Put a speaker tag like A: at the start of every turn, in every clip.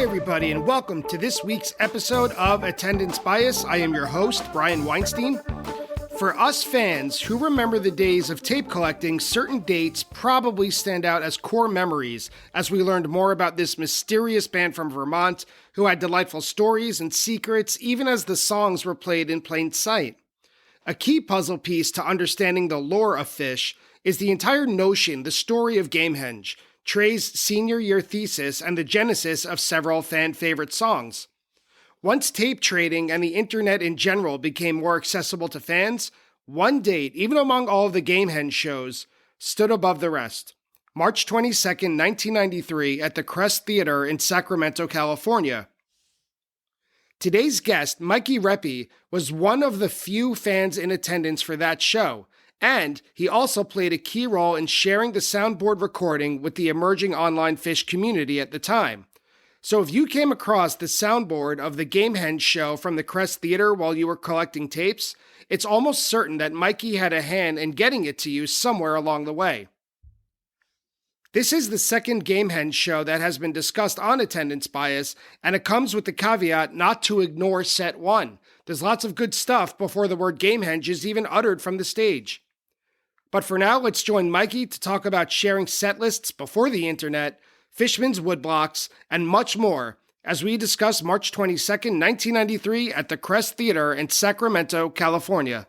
A: everybody, and welcome to this week's episode of Attendance Bias. I am your host, Brian Weinstein. For us fans who remember the days of tape collecting, certain dates probably stand out as core memories as we learned more about this mysterious band from Vermont who had delightful stories and secrets even as the songs were played in plain sight. A key puzzle piece to understanding the lore of Phish is the entire notion, the story of Gamehendge, Trey's senior year thesis, and the genesis of several fan-favorite songs. Once tape trading and the internet in general became more accessible to fans, one date, even among all of the Gamehendge shows, stood above the rest. March 22nd, 1993, at the Crest Theater in Sacramento, California. Today's guest, Mikey Reppy, was one of the few fans in attendance for that show, and he also played a key role in sharing the soundboard recording with the emerging online Phish community at the time. So if you came across the soundboard of the Gamehendge show from the Crest Theater while you were collecting tapes, it's almost certain that Mikey had a hand in getting it to you somewhere along the way. This is the second Gamehendge show that has been discussed on Attendance Bias, and it comes with the caveat not to ignore set one. There's lots of good stuff before the word Gamehendge is even uttered from the stage. But for now, let's join Mikey to talk about sharing set lists before the internet, Fishman's Woodblocks, and much more as we discuss March 22nd, 1993 at the Crest Theater in Sacramento, California.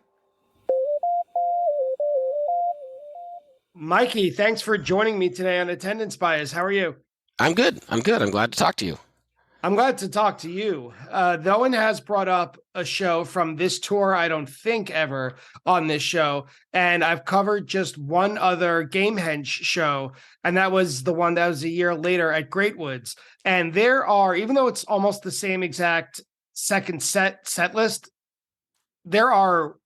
A: Mikey, thanks for joining me today on Attendance Bias. How are you?
B: I'm good. I'm glad to talk to you.
A: I'm glad to talk to you. No one has brought up a show from this tour, I don't think, ever on this show. And I've covered just one other Gamehendge show, and that was the one that was a year later at Great Woods. And there are, even though it's almost the same exact second set list, there are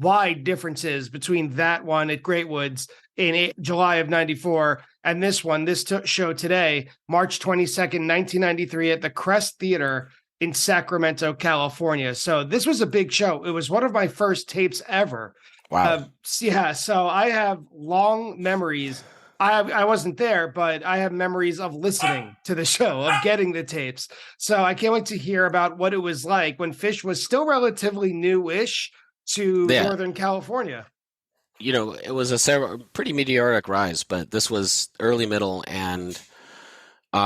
A: wide differences between that one at Great Woods in July of 94 and this one, show today, March 22nd, 1993 at the Crest Theater in Sacramento, California. So this was a big show. It was one of my first tapes ever.
B: Wow.
A: So I have long memories. I wasn't there, but I have memories of listening to the show, of getting the tapes. So I can't wait to hear about what it was like when Phish was still relatively new-ish to Northern California.
B: You know, it was a pretty meteoric rise, but this was early, middle, and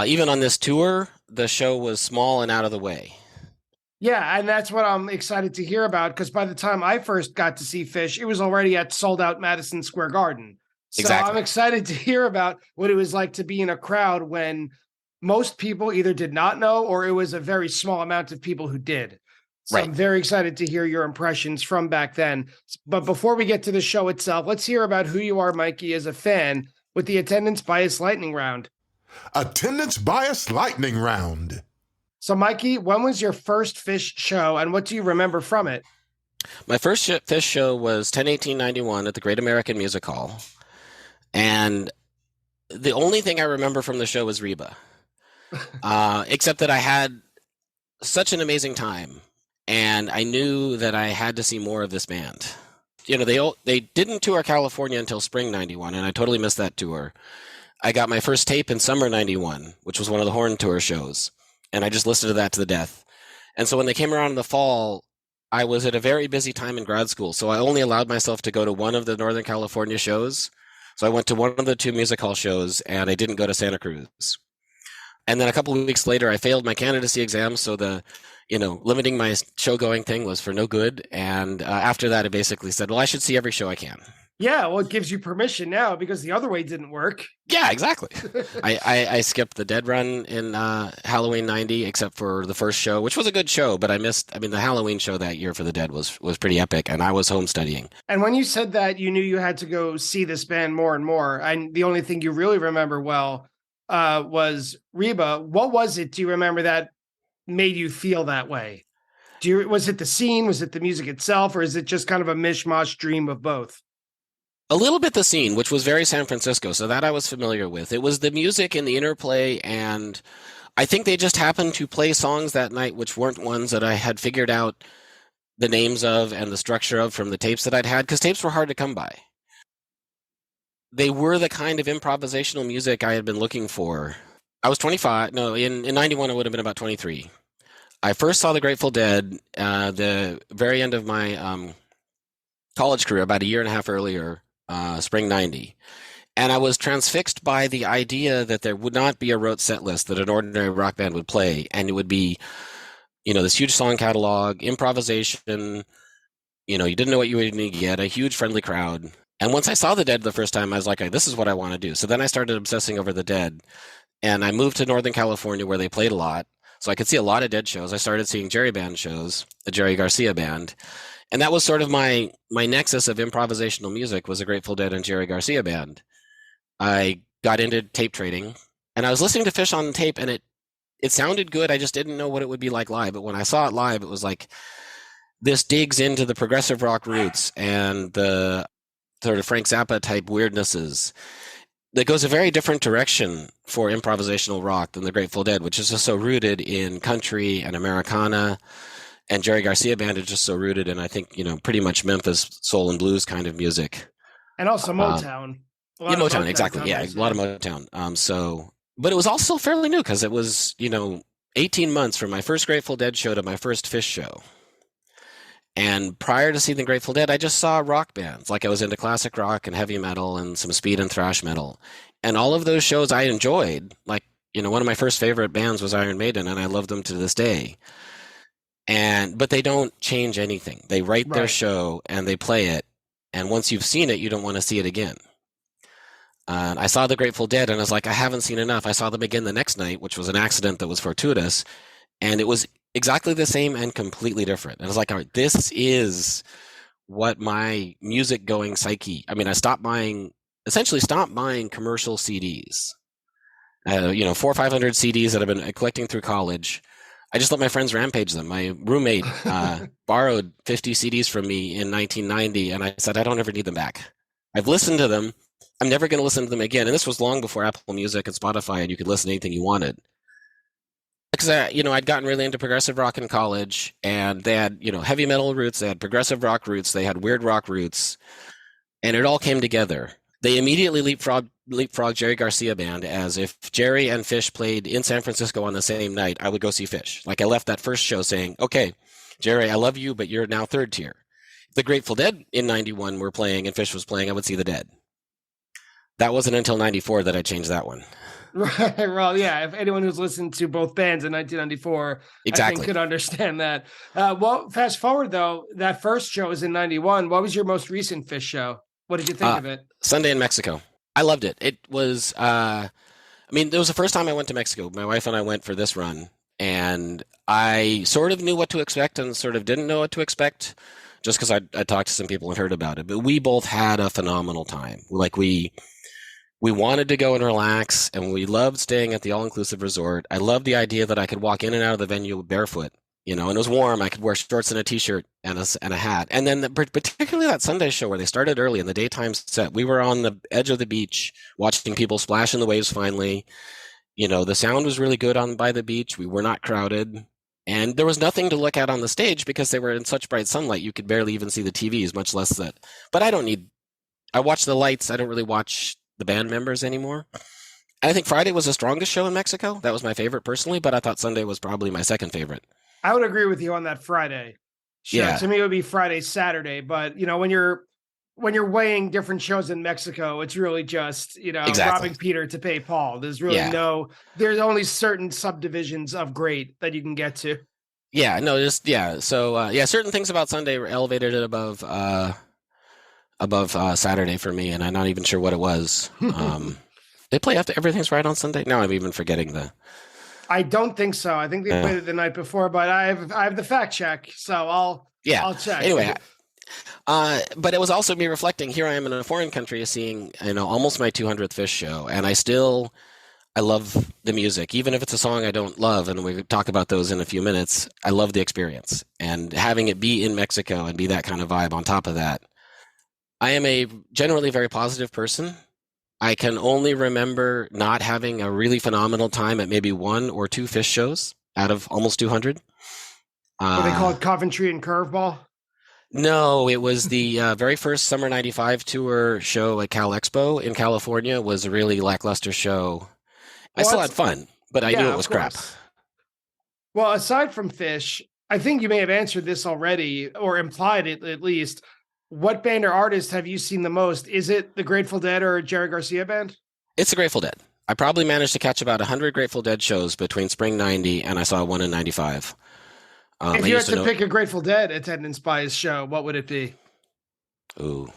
B: even on this tour, the show was small and out of the way.
A: Yeah, and that's what I'm excited to hear about, because by the time I first got to see Phish, it was already at sold-out Madison Square Garden. So exactly. I'm excited to hear about what it was like to be in a crowd when most people either did not know or it was a very small amount of people who did. So right. I'm very excited to hear your impressions from back then. But before we get to the show itself, let's hear about who you are, Mikey, as a fan with the Attendance Bias Lightning Round.
C: Attendance Bias Lightning Round.
A: So, Mikey, when was your first Phish show, and what do you remember from it?
B: My first Phish show was 10/18/91 at the Great American Music Hall. And the only thing I remember from the show was Reba, except that I had such an amazing time. And I knew that I had to see more of this band. You know, they didn't tour California until spring 91, and I totally missed that tour. I got my first tape in summer 91, which was one of the Horn Tour shows, and I just listened to that to the death. And so when they came around in the fall, I was at a very busy time in grad school, so I only allowed myself to go to one of the Northern California shows. So I went to one of the two music hall shows, and I didn't go to Santa Cruz. And then a couple of weeks later, I failed my candidacy exam, so limiting my show-going thing was for no good. And after that, I basically said, well, I should see every show I can.
A: Yeah, well, it gives you permission now because the other way didn't work.
B: Yeah, exactly. I skipped the Dead run in Halloween 90, except for the first show, which was a good show, but the Halloween show that year for the Dead was pretty epic, and I was home studying.
A: And when you said that, you knew you had to go see this band more and more, and the only thing you really remember well was Reba. What was it, do you remember, that made you feel that way? Was it the scene? Was it the music itself? Or is it just kind of a mishmash dream of both?
B: A little bit the scene, which was very San Francisco, so that I was familiar with. It was the music and the interplay, and I think they just happened to play songs that night which weren't ones that I had figured out the names of and the structure of from the tapes that I'd had, because tapes were hard to come by. They were the kind of improvisational music I had been looking for. I was 25. No, in 91, I would have been about 23. I first saw the Grateful Dead the very end of my college career, about a year and a half earlier, spring 90. And I was transfixed by the idea that there would not be a rote set list that an ordinary rock band would play. And it would be, this huge song catalog, improvisation. You didn't know what you were going to get, a huge friendly crowd. And once I saw the Dead the first time, I was like, this is what I want to do. So then I started obsessing over the Dead. And I moved to Northern California where they played a lot. So I could see a lot of Dead shows. I started seeing Jerry Band shows, the Jerry Garcia Band. And that was sort of my nexus of improvisational music was the Grateful Dead and Jerry Garcia Band. I got into tape trading. And I was listening to Phish on tape, and it sounded good. I just didn't know what it would be like live. But when I saw it live, it was like, this digs into the progressive rock roots and the sort of Frank Zappa type weirdnesses. That goes a very different direction for improvisational rock than the Grateful Dead, which is just so rooted in country and Americana. And Jerry Garcia Band is just so rooted in, I think, pretty much Memphis soul and blues kind of music.
A: And also Motown.
B: Motown, exactly. Yeah, a lot of Motown. But it was also fairly new because it was, 18 months from my first Grateful Dead show to my first Phish show. And prior to seeing the Grateful Dead, I just saw rock bands. Like I was into classic rock and heavy metal and some speed and thrash metal. And all of those shows I enjoyed. Like, one of my first favorite bands was Iron Maiden, and I love them to this day. But they don't change anything. They write their show and they play it. And once you've seen it, you don't want to see it again. I saw the Grateful Dead, and I was like, I haven't seen enough. I saw them again the next night, which was an accident that was fortuitous. And it was exactly the same and completely different. And I was like, all right, this is what my music going psyche. I mean, I essentially stopped buying commercial CDs. 400 or 500 CDs that I've been collecting through college. I just let my friends rampage them. My roommate borrowed 50 CDs from me in 1990, and I said, I don't ever need them back. I've listened to them. I'm never going to listen to them again. And this was long before Apple Music and Spotify, and you could listen to anything you wanted. Because, I'd gotten really into progressive rock in college, and they had, heavy metal roots, they had progressive rock roots, they had weird rock roots, and it all came together. They immediately leapfrogged Jerry Garcia Band, as if Jerry and Phish played in San Francisco on the same night, I would go see Phish. Like I left that first show saying, okay, Jerry, I love you, but you're now third tier. The Grateful Dead in 91 were playing and Phish was playing, I would see the Dead. That wasn't until 94 that I changed that one.
A: Right. Well, yeah. If anyone who's listened to both bands in 1994, exactly, I think could understand that. Well, fast forward though, that first show was in 91. What was your most recent Phish show? What did you think of it?
B: Sunday in Mexico. I loved it. It was, it was the first time I went to Mexico. My wife and I went for this run, and I sort of knew what to expect and sort of didn't know what to expect, just because I talked to some people and heard about it. But we both had a phenomenal time. Like we wanted to go and relax, and we loved staying at the all-inclusive resort. I loved the idea that I could walk in and out of the venue barefoot, and it was warm. I could wear shorts and a T-shirt and a hat. And then particularly that Sunday show where they started early in the daytime set, we were on the edge of the beach watching people splash in the waves finally. The sound was really good by the beach. We were not crowded. And there was nothing to look at on the stage because they were in such bright sunlight. You could barely even see the TVs, much less that. But I watch the lights. I don't really watch the band members anymore. And I think Friday was the strongest show in Mexico. That was my favorite personally, but I thought Sunday was probably my second favorite.
A: I would agree with you on that Friday. Sure. Yeah. To me, it would be Friday, Saturday. But, when you're weighing different shows in Mexico, it's really just, exactly, robbing Peter to pay Paul. There's really there's only certain subdivisions of great that you can get to.
B: Yeah, no, So, certain things about Sunday were elevated it above Saturday for me, and I'm not even sure what it was. They play after Everything's Right on Sunday. Now I'm even forgetting
A: I don't think so. I think they played it the night before, but I have the fact check, so I'll check.
B: Anyway, but it was also me reflecting. Here I am in a foreign country, seeing almost my 200th Phish show, and I love the music, even if it's a song I don't love, and we talk about those in a few minutes. I love the experience, and having it be in Mexico and be that kind of vibe on top of that. I am a generally very positive person. I can only remember not having a really phenomenal time at maybe one or two Phish shows out of almost 200.
A: What they call it, Coventry and Curveball?
B: No, it was the very first Summer 95 tour show at Cal Expo in California. Was a really lackluster show. I still had fun. but I knew it was crap.
A: Well, aside from Phish, I think you may have answered this already or implied it at least. What band or artist have you seen the most? Is it the Grateful Dead or Jerry Garcia band?
B: It's the Grateful Dead. I probably managed to catch about 100 Grateful Dead shows between spring 90 and I saw one in 95.
A: If you had to pick a Grateful Dead attendance bias show, what would it be?
B: Ooh.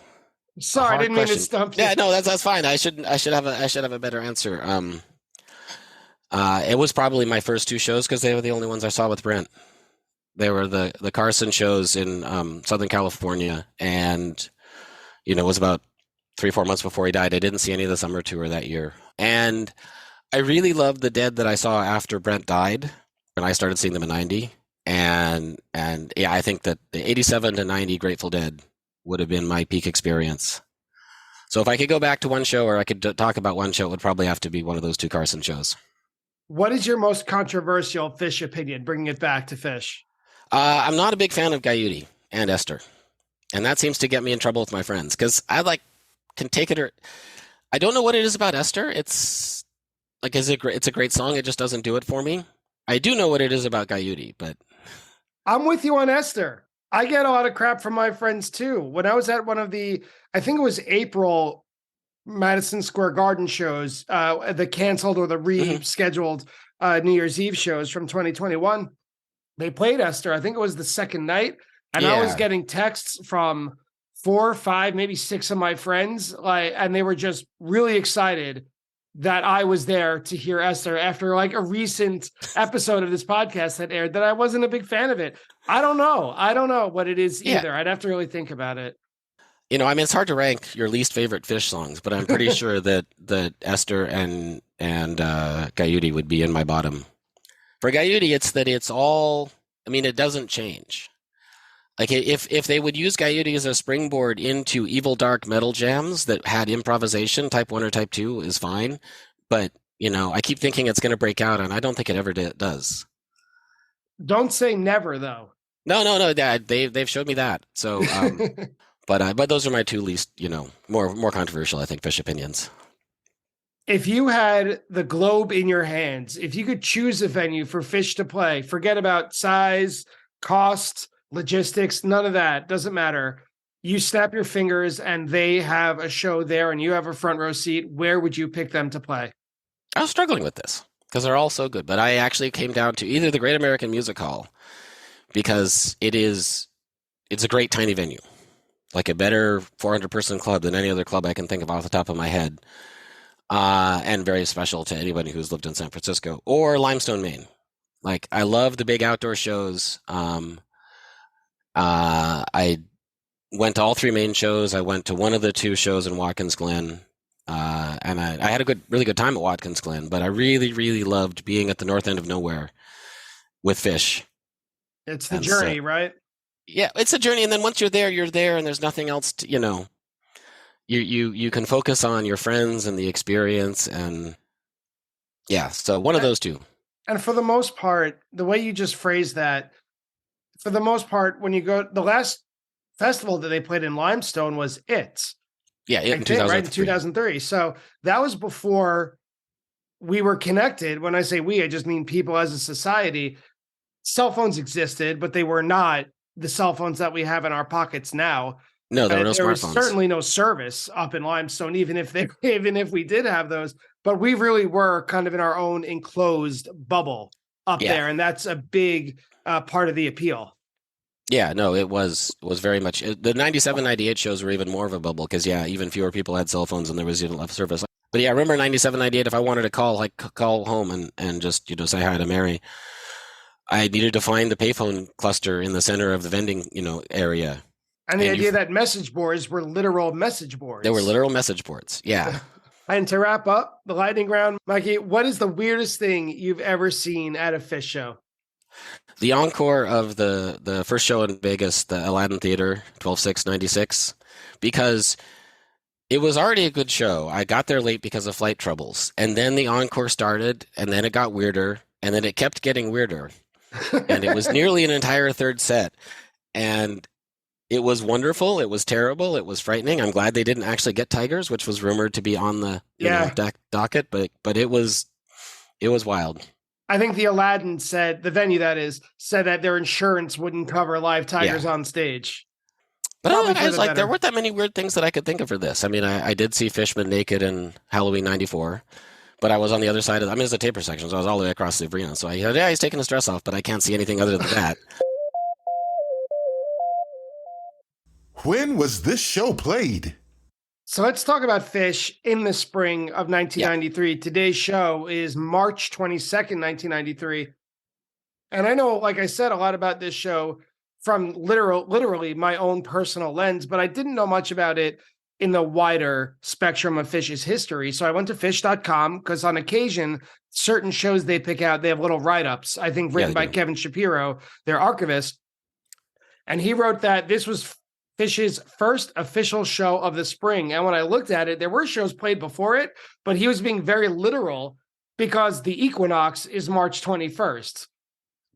A: Sorry, I didn't mean to stump you.
B: Yeah, no, that's fine. I should have a better answer. It was probably my first two shows because they were the only ones I saw with Brent. They were the Carson shows in Southern California, and it was about 3-4 months before he died. I didn't see any of the summer tour that year, and I really loved the Dead that I saw after Brent died, and I started seeing them in '90. And yeah, I think that the '87 to '90 Grateful Dead would have been my peak experience. So if I could go back to one show, or I could talk about one show, it would probably have to be one of those two Carson shows.
A: What is your most controversial Phish opinion? Bringing it back to Phish.
B: I'm not a big fan of Gaiuti and Esther, and that seems to get me in trouble with my friends because I can take it or I don't know what it is about Esther. It's it's a great song. It just doesn't do it for me. I do know what it is about Gaiuti, but
A: I'm with you on Esther. I get a lot of crap from my friends too. When I was at one of the, I think it was April Madison Square Garden shows, the canceled or the rescheduled New Year's Eve shows from 2021. They played Esther. I think it was the second night. And I was getting texts from 4, 5, maybe 6 of my friends, and they were just really excited that I was there to hear Esther after a recent episode of this podcast that aired that I wasn't a big fan of it. I don't know what it is either. I'd have to really think about it.
B: It's hard to rank your least favorite Phish songs, but I'm pretty sure that Esther and Gaiuti would be in my bottom. For Gaiuti, it's all, it doesn't change. If they would use Gaiuti as a springboard into evil dark metal jams that had improvisation, type 1 or type 2 is fine. But, I keep thinking it's going to break out, and I don't think it ever does.
A: Don't say never, though.
B: No, Dad. They've showed me that. So, but those are my two least, more controversial, I think, Phish opinions.
A: If you had the globe in your hands, if you could choose a venue for Phish to play, forget about size, cost, logistics, none of that, doesn't matter. You snap your fingers and they have a show there and you have a front row seat. Where would you pick them to play? I
B: was struggling with this because they're all so good, but I actually came down to either the Great American Music Hall because it's a great tiny venue, like a better 400-person club than any other club I can think of off the top of my head. And very special to anybody who's lived in San Francisco, or Limestone, Maine. I love the big outdoor shows. I went to all 3 main shows. I went to one of the 2 shows in Watkins Glen, and I had a really good time at Watkins Glen. But I really, really loved being at the north end of nowhere with Phish.
A: It's the journey, right?
B: Yeah, it's a journey, and then once you're there, and there's nothing else to, You can focus on your friends and the experience, and so one of those 2.
A: And for the most part, the way you just phrased that, for the most part, when you go, the last festival that they played in Limestone was It.
B: Yeah, in 2003.
A: Right, in 2003. So that was before we were connected. When I say we, I just mean people as a society. Cell phones existed, but they were not the cell phones that we have in our pockets now.
B: No, there were no
A: smartphones.
B: There was
A: certainly no service up in Limestone, even if we did have those. But we really were kind of in our own enclosed bubble up there, and that's a big part of the appeal.
B: Yeah, no, it was very much. The 97, 98 shows were even more of a bubble because, even fewer people had cell phones and there was even less service. But I remember 97, 98, if I wanted to call home and just, say hi to Mary, I needed to find the payphone cluster in the center of the vending, area.
A: And the idea that message boards were literal message boards.
B: They were literal message boards, yeah.
A: And to wrap up the lightning round, Mikey, what is the weirdest thing you've ever seen at a Phish show?
B: The encore of the first show in Vegas, the Aladdin Theater, 12/6/96, because it was already a good show. I got there late because of flight troubles. And then the encore started, and then it got weirder, and then it kept getting weirder. And it was nearly an entire third set. And it was wonderful. It was terrible. It was frightening. I'm glad they didn't actually get Tigers, which was rumored to be on the docket. But it was It was wild.
A: I think the Aladdin the venue that is, said that their insurance wouldn't cover live tigers on stage.
B: But I was like, there weren't that many weird things that I could think of for this. I mean, I did see Fishman naked in Halloween '94, but I was on the other side it's a taper section, so I was all the way across the arena. So he's taking his dress off, but I can't see anything other than that.
C: When was this show played?
A: So let's talk about Phish in the spring of 1993. Yeah. Today's show is March 22nd, 1993. And I know, like I said, a lot about this show from literally my own personal lens, but I didn't know much about it in the wider spectrum of Phish's history. So I went to Phish.com because on occasion, certain shows they pick out, they have little write-ups, I think written by Kevin Shapiro, their archivist. And he wrote that this was Phish's first official show of the spring. And when I looked at it, there were shows played before it, but he was being very literal because the equinox is March 21st.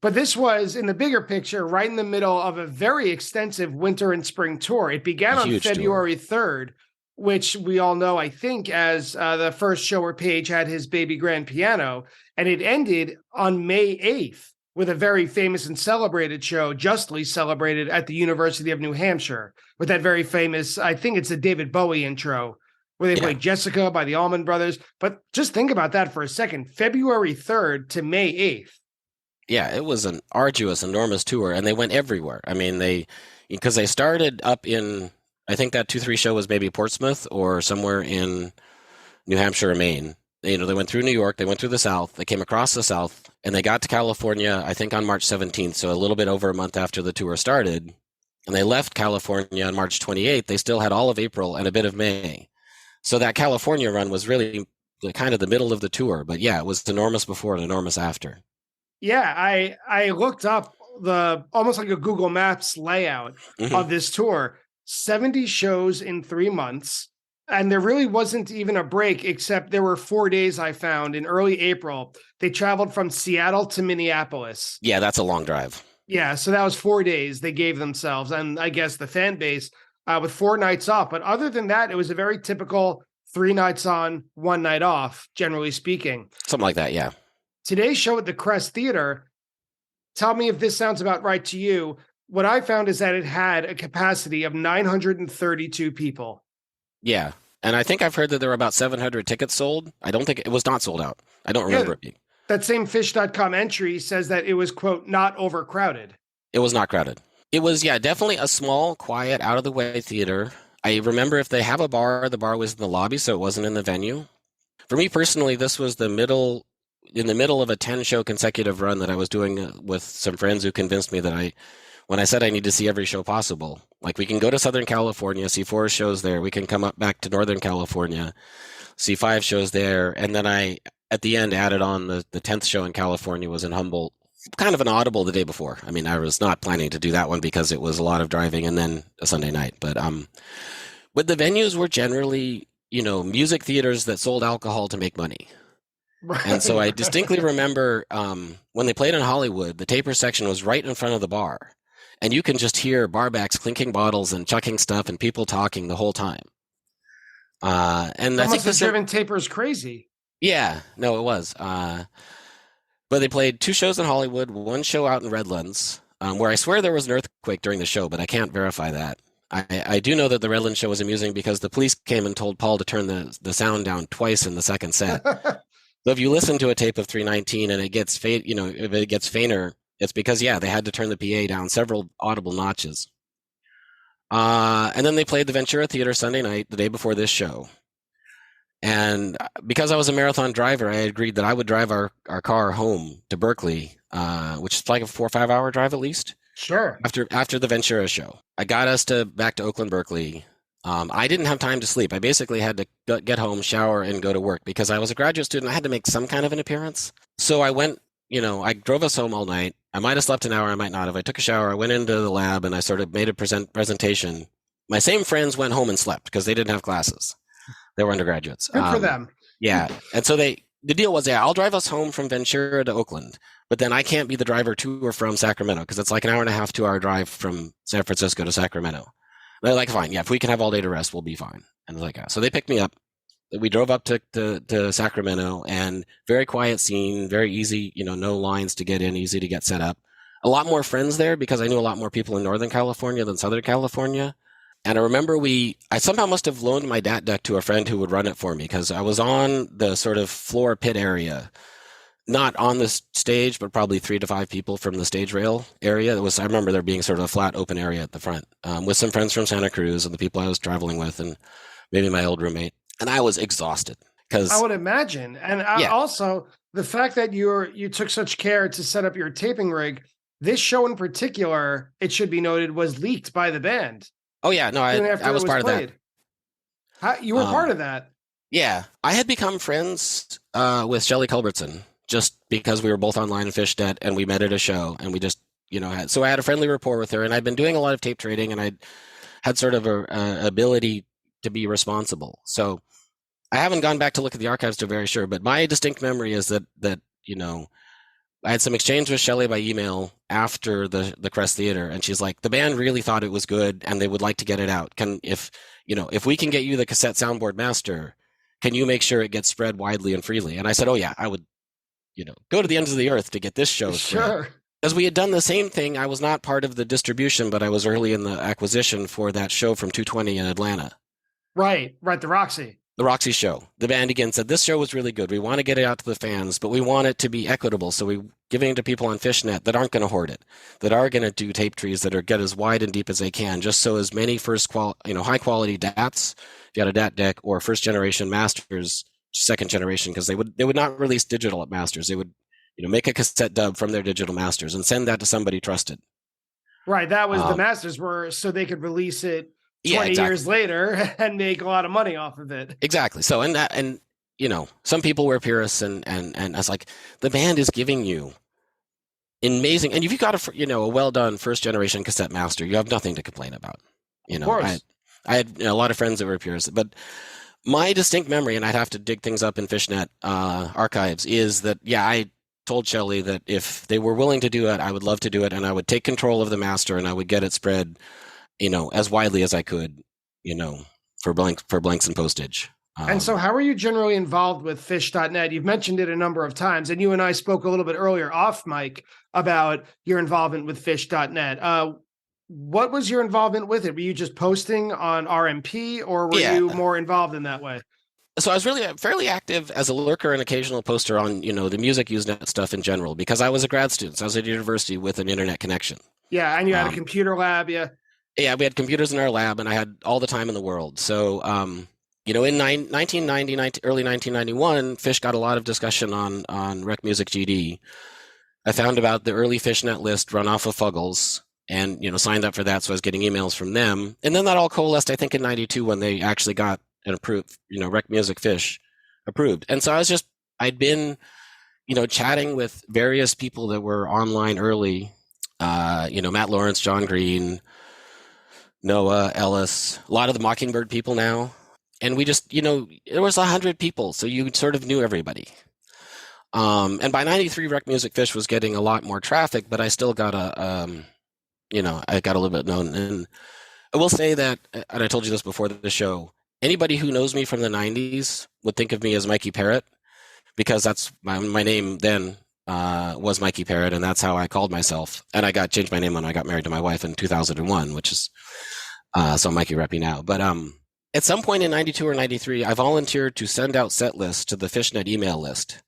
A: But this was, in the bigger picture, right in the middle of a very extensive winter and spring tour. It began on February 3rd, which we all know, I think, as the first show where Page had his baby grand piano. And it ended on May 8th. With a very famous and celebrated show, justly celebrated at the University of New Hampshire, with that very famous, I think it's the David Bowie intro, where they played Jessica by the Allman Brothers. But just think about that for a second. February 3rd to May 8th.
B: Yeah, it was an arduous, enormous tour, and they went everywhere. I mean, because they started up in, I think that 2-3 show was maybe Portsmouth or somewhere in New Hampshire or Maine. They went through New York, they went through the South, they came across the South, and they got to California, I think on March 17th, so a little bit over a month after the tour started. And they left California on March 28th. They still had all of April and a bit of May. So that California run was really kind of the middle of the tour. But yeah, it was enormous before and enormous after.
A: Yeah, I looked up almost like a Google Maps layout of this tour. 70 shows in 3 months. And there really wasn't even a break, except there were 4 days I found in early April. They traveled from Seattle to Minneapolis.
B: Yeah, that's a long drive.
A: Yeah, so that was 4 days they gave themselves, and I guess the fan base with 4 nights off. But other than that, it was a very typical 3 nights on, 1 night off, generally speaking.
B: Something like that, yeah.
A: Today's show at the Crest Theater, tell me if this sounds about right to you. What I found is that it had a capacity of 932 people.
B: Yeah, and I think I've heard that there were about 700 tickets sold. I don't think it was not sold out. I don't remember it being.
A: That same Phish.com entry says that it was, quote, not overcrowded.
B: It was not crowded. It was, definitely a small, quiet, out-of-the-way theater. I remember if they have a bar, the bar was in the lobby, so it wasn't in the venue. For me personally, this was in the middle of a 10-show consecutive run that I was doing with some friends who convinced me that when I said I need to see every show possible, like we can go to Southern California, see 4 shows there. We can come up back to Northern California, see 5 shows there. And then I, at the end, added on the 10th show in California was in Humboldt, kind of an audible the day before. I mean, I was not planning to do that one because it was a lot of driving and then a Sunday night. But the venues were generally, music theaters that sold alcohol to make money. Right. And so I distinctly remember when they played in Hollywood, the taper section was right in front of the bar. And you can just hear barbacks clinking bottles and chucking stuff and people talking the whole time. And
A: that must have driven tapers crazy.
B: Yeah, no, it was. But they played 2 shows in Hollywood, 1 show out in Redlands, where I swear there was an earthquake during the show, but I can't verify that. I do know that the Redlands show was amusing because the police came and told Paul to turn the sound down twice in the second set. So if you listen to a tape of 319 and it gets if it gets fainter, it's because, they had to turn the PA down several audible notches. And then they played the Ventura Theater Sunday night, the day before this show. And because I was a marathon driver, I agreed that I would drive our car home to Berkeley, which is like a 4 or 5 hour drive at least.
A: Sure.
B: After the Ventura show. I got us back to Oakland, Berkeley. I didn't have time to sleep. I basically had to get home, shower, and go to work because I was a graduate student. I had to make some kind of an appearance. So I went, I drove us home all night. I might have slept an hour. I might not have. I took a shower. I went into the lab and I sort of made a presentation. My same friends went home and slept because they didn't have classes. They were undergraduates.
A: Good for them.
B: Yeah. And so the deal was, I'll drive us home from Ventura to Oakland, but then I can't be the driver to or from Sacramento because it's like an hour and a half, 2 hour drive from San Francisco to Sacramento. They're like, fine. Yeah. If we can have all day to rest, we'll be fine. And I was like, so they picked me up. we drove up to Sacramento, and very quiet scene, very easy, no lines to get in, easy to get set up. A lot more friends there because I knew a lot more people in Northern California than Southern California. And I remember I somehow must have loaned my DAT deck to a friend who would run it for me because I was on the sort of floor pit area, not on the stage, but probably 3 to 5 people from the stage rail area. I remember there being sort of a flat open area at the front with some friends from Santa Cruz and the people I was traveling with and maybe my old roommate. And I was exhausted because
A: I would imagine. And also the fact that you took such care to set up your taping rig, this show in particular, it should be noted, was leaked by the band.
B: Oh, yeah. No, I was part of that.
A: You were part of that?
B: Yeah. I had become friends with Shelley Culbertson just because we were both online in Fishnet and we met at a show and we just, so I had a friendly rapport with her and I'd been doing a lot of tape trading and I had sort of a ability to be responsible. So I haven't gone back to look at the archives to very sure, but my distinct memory is that I had some exchange with Shelley by email after the Crest Theater, and she's like, the band really thought it was good and they would like to get it out. If we can get you the cassette soundboard master, can you make sure it gets spread widely and freely? And I said, oh yeah, I would, go to the ends of the earth to get this show spread.
A: Sure.
B: Because we had done the same thing. I was not part of the distribution, but I was early in the acquisition for that show from 220 in Atlanta.
A: Right, the Roxy.
B: The Roxy show. The band again said, this show was really good. We want to get it out to the fans, but we want it to be equitable. So we're giving it to people on Fishnet that aren't going to hoard it, that are going to do tape trees that are get as wide and deep as they can, just so as many high quality DATs, if you had a DAT deck, or first generation masters, second generation, because they would not release digital at masters. They would, make a cassette dub from their digital masters and send that to somebody trusted. Right.
A: That was the masters were so they could release it 20 years later and make a lot of money off of it.
B: Exactly. So, and some people were purists and I was like, the band is giving you amazing, and if you got a well done first generation cassette master, you have nothing to complain about. Of course. I had a lot of friends that were purists, but my distinct memory, and I'd have to dig things up in Fishnet archives, is that, I told Shelley that if they were willing to do it, I would love to do it. And I would take control of the master and I would get it spread as widely as I could, for blanks and postage.
A: And so how are you generally involved with Phish.net? You've mentioned it a number of times, and you and I spoke a little bit earlier off mic about your involvement with Phish.net. What was your involvement with it? Were you just posting on RMP, or were you more involved in that way?
B: So I was really fairly active as a lurker and occasional poster on, the music Usenet stuff in general, because I was a grad student. So I was at university with an internet connection.
A: Yeah, and you had a computer lab, yeah.
B: Yeah, we had computers in our lab, and I had all the time in the world. So, in early 1991, Phish got a lot of discussion on Rec Music GD. I found about the early Fishnet list run off of Fuggles and, signed up for that. So I was getting emails from them. And then that all coalesced, I think, in 92 when they actually got an approved, Rec Music Phish approved. And so I'd been, chatting with various people that were online early, Matt Lawrence, John Green, Noah, Ellis, a lot of the Mockingbird people now. And we just, there was 100 people, so you sort of knew everybody. And by 93, Rec Music Phish was getting a lot more traffic, but I still got I got a little bit known. And I will say that, and I told you this before the show, anybody who knows me from the 90s would think of me as Mikey Parrott, because that's my name then was Mikey Parrott, and that's how I called myself. And I changed my name when I got married to my wife in 2001, which is, so I'm Mikey Reppy now. But at some point in 92 or 93, I volunteered to send out set lists to the Fishnet email list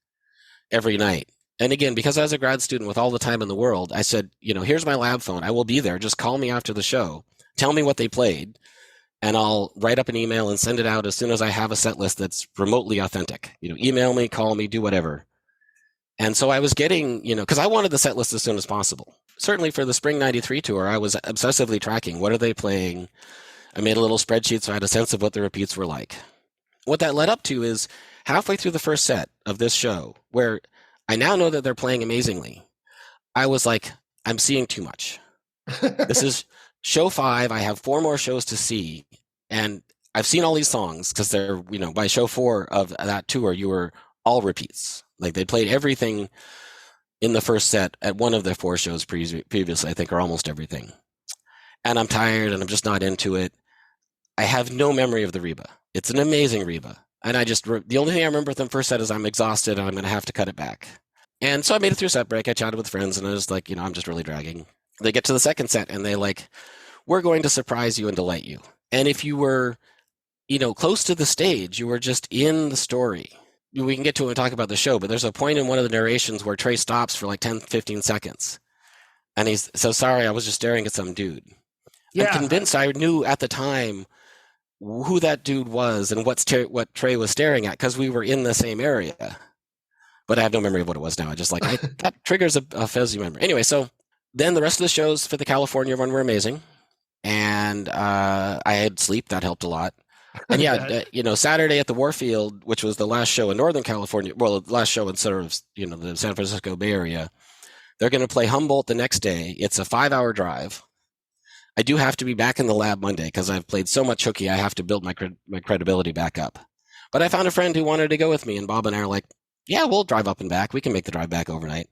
B: every night. And again, because I was a grad student with all the time in the world, I said, here's my lab phone. I will be there. Just call me after the show. Tell me what they played, and I'll write up an email and send it out as soon as I have a set list that's remotely authentic. Email me, call me, do whatever. And so I was getting, because I wanted the set list as soon as possible. Certainly for the spring 93 tour, I was obsessively tracking. What are they playing? I made a little spreadsheet so I had a sense of what the repeats were like. What that led up to is halfway through the first set of this show, where I now know that they're playing amazingly, I was like, I'm seeing too much. This is show 5. I have 4 more shows to see. And I've seen all these songs because they're, by show 4 of that tour, you were all repeats. Like they played everything in the first set at one of the 4 shows previously, I think, or almost everything. And I'm tired and I'm just not into it. I have no memory of the Reba. It's an amazing Reba. And the only thing I remember them first said is, I'm exhausted and I'm going to have to cut it back. And so I made it through set break. I chatted with friends and I was like, I'm just really dragging. They get to the second set and they like, we're going to surprise you and delight you. And if you were, close to the stage, you were just in the story. We can get to it and talk about the show, but there's a point in one of the narrations where Trey stops for like 10, 15 seconds. And he's so sorry, I was just staring at some dude. Yeah. I'm convinced I knew at the time who that dude was and what Trey was staring at because we were in the same area. But I have no memory of what it was now. I just that triggers a fuzzy memory. Anyway, so then the rest of the shows for the California run were amazing. And I had sleep. That helped a lot. And Saturday at the Warfield, which was the last show in Northern California, well, the last show in sort of, the San Francisco Bay Area, they're going to play Humboldt the next day. It's a 5-hour drive. I do have to be back in the lab Monday because I've played so much hooky. I have to build my credibility back up. But I found a friend who wanted to go with me, and Bob and I are like, yeah, we'll drive up and back. We can make the drive back overnight.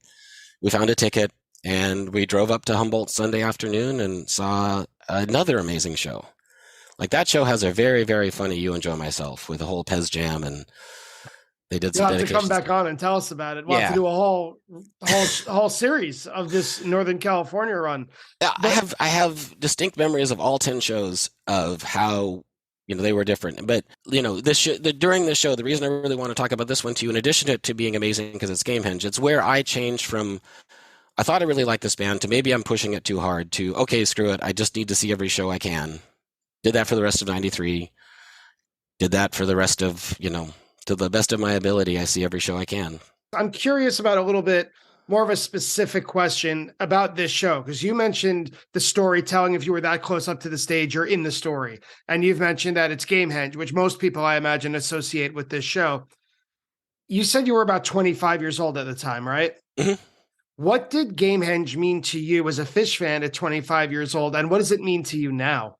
B: We found a ticket, and we drove up to Humboldt Sunday afternoon and saw another amazing show. Like, that show has a very, very funny You Enjoy Myself with a whole Pez jam, and they did some dedications.
A: You'll have to come back on and tell us about it. We'll have to do a whole series of this Northern California run.
B: I have distinct memories of all 10 shows of how they were different. But during this show, the reason I really want to talk about this one too, in addition to being amazing because it's Gamehendge, it's where I changed from I thought I really liked this band to maybe I'm pushing it too hard to okay, screw it, I just need to see every show I can. Did that for the rest of '93. Did that for the rest of to the best of my ability, I see every show I can.
A: I'm curious about a little bit more of a specific question about this show, because you mentioned the storytelling. If you were that close up to the stage, you're in the story. And you've mentioned that it's Gamehendge, which most people, I imagine, associate with this show. You said you were about 25 years old at the time, right?
B: Mm-hmm.
A: What did Gamehendge mean to you as a Phish fan at 25 years old? And what does it mean to you now?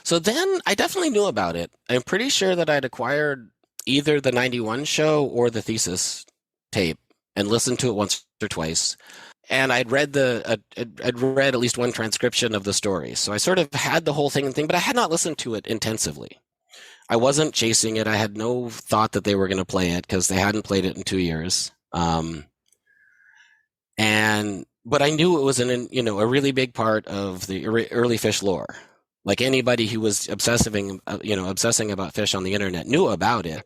B: So then I definitely knew about it. I'm pretty sure that I'd acquired either the 91 show or the thesis tape and listened to it once or twice. And I'd read at least one transcription of the story. So I sort of had the whole thing, but I had not listened to it intensively. I wasn't chasing it. I had no thought that they were going to play it because they hadn't played it in 2 years. But I knew it was a really big part of the early Phish lore. Like anybody who was obsessing about Phish on the internet knew about it.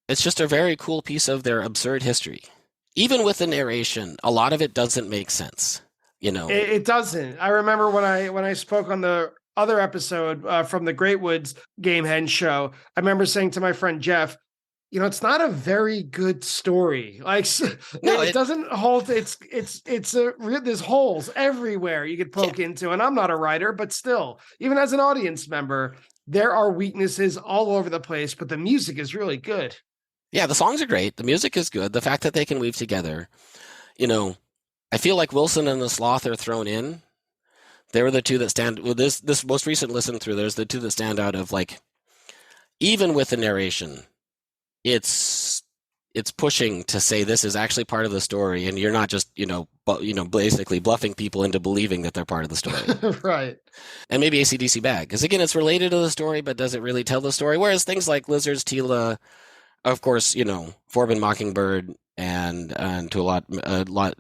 B: It's just a very cool piece of their absurd history. Even with the narration, a lot of it doesn't make sense.
A: It doesn't. I remember when I spoke on the other episode from the Great Woods Gamehendge show, I remember saying to my friend Jeff, it's not a very good story. Like, it doesn't hold. There's holes everywhere you could poke into. And I'm not a writer, but still, even as an audience member, there are weaknesses all over the place. But the music is really good.
B: Yeah, the songs are great. The music is good. The fact that they can weave together, I feel like Wilson and the Sloth are thrown in. They were the two that stand. Well, this most recent listen through, there's the two that stand out of like, even with the narration. It's pushing to say this is actually part of the story, and you're not just basically bluffing people into believing that they're part of the story,
A: right?
B: And maybe AC/DC Bag, because again, it's related to the story, but does it really tell the story? Whereas things like Lizards, Tila, of course, Forbin, Mockingbird, and to a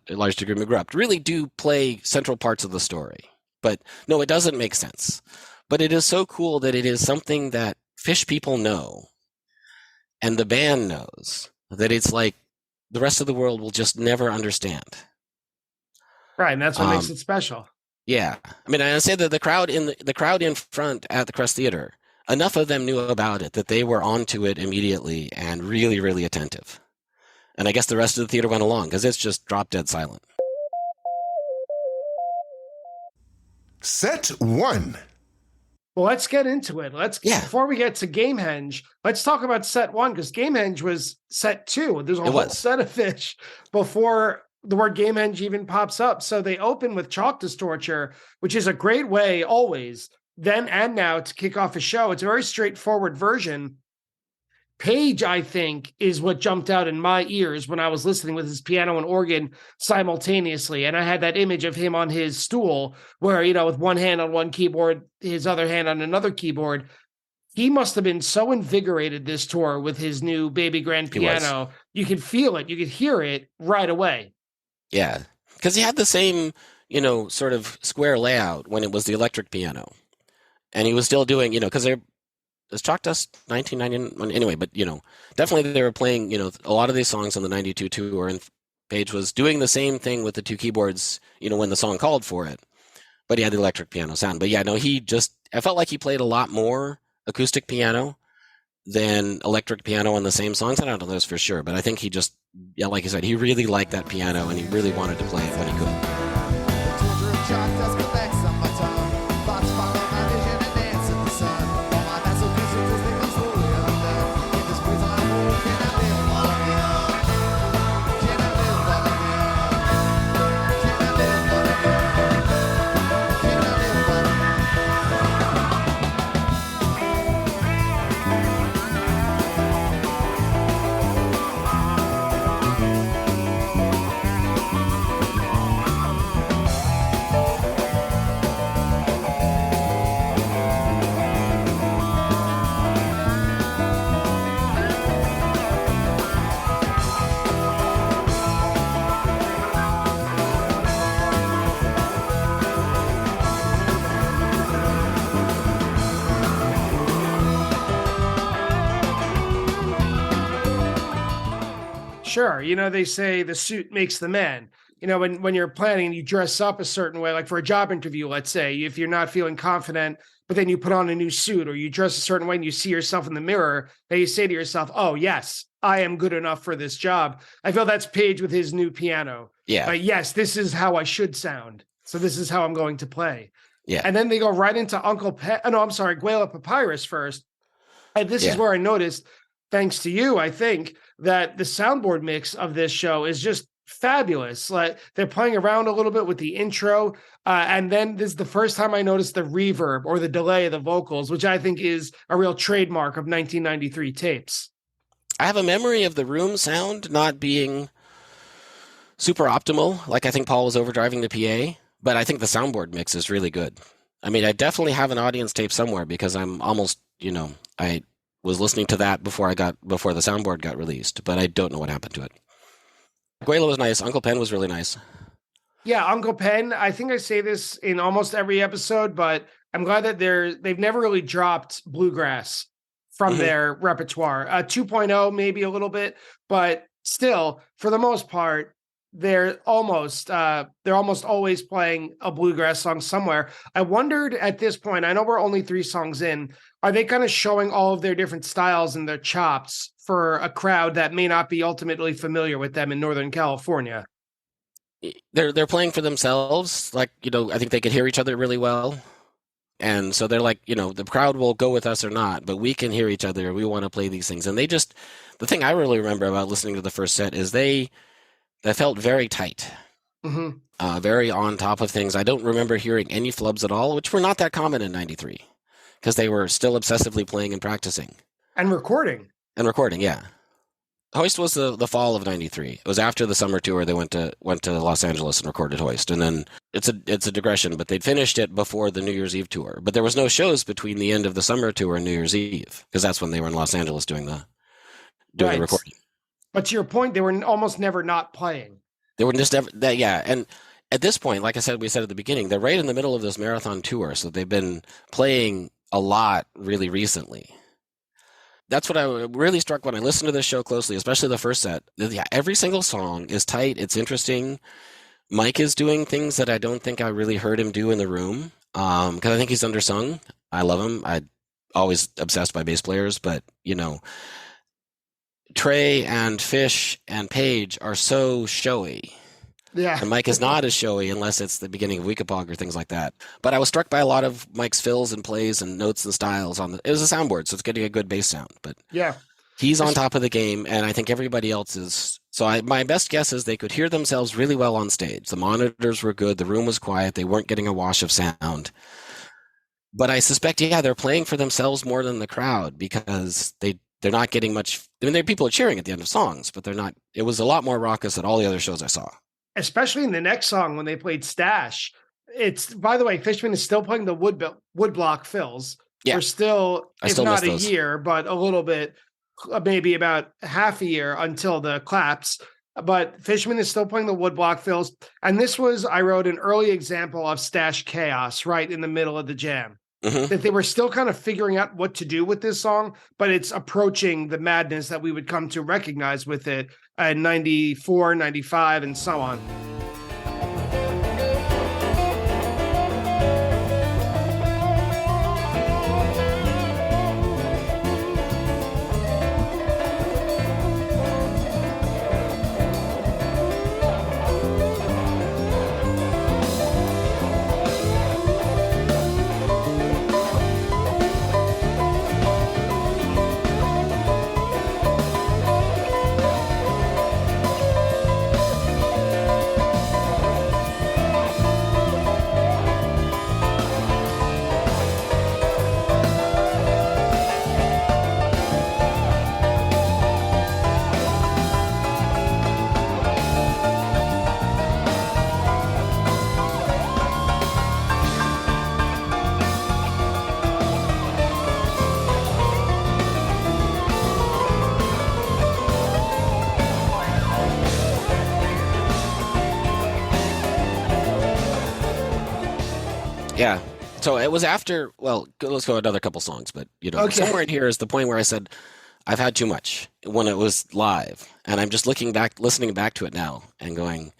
B: large degree McGrupp really do play central parts of the story. But no, it doesn't make sense. But it is so cool that it is something that Phish people know. And the band knows that it's like the rest of the world will just never understand.
A: Right, and that's what makes it special.
B: Yeah, I mean, I say that the crowd in front at the Crest Theater, enough of them knew about it that they were onto it immediately and really, really attentive. And I guess the rest of the theater went along because it's just drop dead silent.
C: Set 1.
A: Well, let's get into it. Before we get to Gamehendge, let's talk about set 1, because Gamehendge was set 2. There's a whole set of Phish before the word Gamehendge even pops up. So they open with Chalk Distorture, which is a great way always, then and now, to kick off a show. It's a very straightforward version. Page, I think, is what jumped out in my ears when I was listening with his piano and organ simultaneously. And I had that image of him on his stool where, with one hand on one keyboard, his other hand on another keyboard. he must have been so invigorated this tour with his new baby grand piano. You could feel it. You could hear it right away.
B: Yeah, because he had the same, sort of square layout when it was the electric piano. And he was still doing, because it's Chalk Dust 1991 anyway, but, definitely they were playing, a lot of these songs on the 92 tour, and Page was doing the same thing with the two keyboards, when the song called for it. But he had the electric piano sound. But yeah, no, I felt like he played a lot more acoustic piano than electric piano on the same songs. I don't know this for sure, but I think he just, like you said, he really liked that piano and he really wanted to play it when he could.
A: Sure. They say the suit makes the man. When you're planning, you dress up a certain way, like for a job interview, let's say, if you're not feeling confident, but then you put on a new suit or you dress a certain way and you see yourself in the mirror, then you say to yourself, oh, yes, I am good enough for this job. I feel that's Page with his new piano.
B: Yeah.
A: Yes, this is how I should sound. So this is how I'm going to play.
B: Yeah.
A: And then they go right into Guela Papyrus first. And this is where I noticed, thanks to you, I think, that the soundboard mix of this show is just fabulous. Like they're playing around a little bit with the intro. And then this is the first time I noticed the reverb or the delay of the vocals, which I think is a real trademark of 1993 tapes.
B: I have a memory of the room sound not being super optimal. Like I think Paul was overdriving the PA, but I think the soundboard mix is really good. I mean, I definitely have an audience tape somewhere because I'm almost, I was listening to that before the soundboard got released, but I don't know what happened to it. Guela was nice. Uncle Pen was really nice.
A: Yeah, Uncle Pen. I think I say this in almost every episode, but I'm glad that they've never really dropped bluegrass from their repertoire. 2.0 maybe a little bit, but still, for the most part, they're almost always playing a bluegrass song somewhere. I wondered at this point, I know we're only 3 songs in, are they kind of showing all of their different styles and their chops for a crowd that may not be ultimately familiar with them in Northern California?
B: They're playing for themselves. Like, I think they could hear each other really well. And so they're like, the crowd will go with us or not, but we can hear each other. We want to play these things. And the thing I really remember about listening to the first set is they felt very tight, very on top of things. I don't remember hearing any flubs at all, which were not that common in 93 because they were still obsessively playing and practicing.
A: And recording, yeah.
B: Hoist was the fall of 93. It was after the summer tour. They went to Los Angeles and recorded Hoist. And then it's a digression, but they'd finished it before the New Year's Eve tour. But there was no shows between the end of the summer tour and New Year's Eve because that's when they were in Los Angeles doing the recording. But
A: to your point, they were almost never not playing.
B: They were just never that, yeah. And at this point, like we said at the beginning, they're right in the middle of this marathon tour, so they've been playing a lot really recently. That's what I really struck when I listened to this show closely, especially the first set. Yeah, every single song is tight. It's interesting. Mike is doing things that I don't think I really heard him do in the room because I think he's undersung. I love him. I'm always obsessed by bass players, but Trey and Phish and Page are so showy.
A: Yeah.
B: And Mike is not as showy unless it's the beginning of Weekapog or things like that. But I was struck by a lot of Mike's fills and plays and notes and styles it was a soundboard, so it's getting a good bass sound. But
A: yeah,
B: he's on top of the game, and I think everybody else is. So my best guess is they could hear themselves really well on stage. The monitors were good. The room was quiet. They weren't getting a wash of sound. But I suspect, they're playing for themselves more than the crowd because they're not getting much. I mean, people are cheering at the end of songs, but they're not. It was a lot more raucous at all the other shows I saw.
A: Especially in the next song when they played Stash. It's, by the way, Fishman is still playing the woodblock fills.
B: Yeah.
A: We're still,
B: I
A: if
B: still
A: not
B: miss
A: a
B: those.
A: year, but a little bit, maybe about half a year until the claps. But Fishman is still playing the woodblock fills. And this was, I wrote, an early example of stash chaos right in the middle of the jam.
B: Mhm.
A: That they were still kind of figuring out what to do with this song, but it's approaching the madness that we would come to recognize with it in 94, 95, and so on.
B: Yeah. So it was after, well, let's go another couple songs, but
A: Okay.
B: somewhere in here is the point where I said, I've had too much when it was live. And I'm just listening back to it now and going,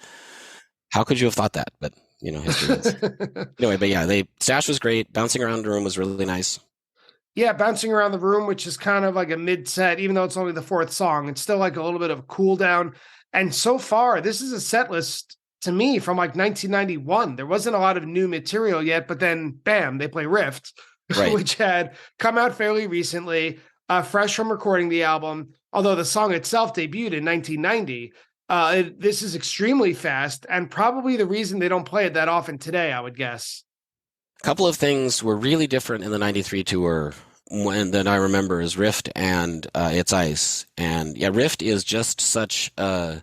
B: how could you have thought that? But, history is. Anyway, but yeah, Stash was great. Bouncing around the room was really nice.
A: Yeah, Bouncing Around the Room, which is kind of like a mid-set, even though it's only the fourth song, it's still like a little bit of a cool down. And so far, this is a set list to me from like 1991. There wasn't a lot of new material yet, but then bam, they play Rift,
B: Right.
A: which had come out fairly recently, fresh from recording the album, although the song itself debuted in 1990. This is extremely fast and probably the reason they don't play it that often today, I would guess.
B: A couple of things were really different in the 93 tour that I remember is Rift and It's Ice. And yeah, Rift is just such a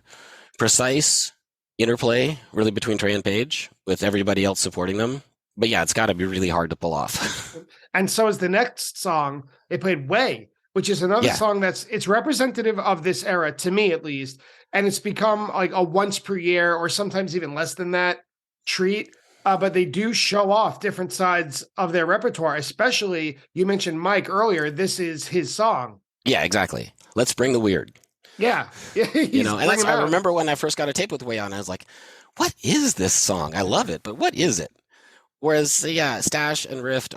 B: precise interplay really between Trey and Page with everybody else supporting them. But yeah, it's got to be really hard to pull off.
A: And so is the next song. They played Way, which is another
B: Yeah.
A: song it's representative of this era, to me at least. And it's become like a once per year or sometimes even less than that treat. But they do show off different sides of their repertoire, especially you mentioned Mike earlier. This is his song.
B: Yeah, exactly. Let's bring the weird.
A: Yeah.
B: And I remember when I first got a tape with Way on, I was like, what is this song? I love it, but what is it? Whereas, yeah, Stash and Rift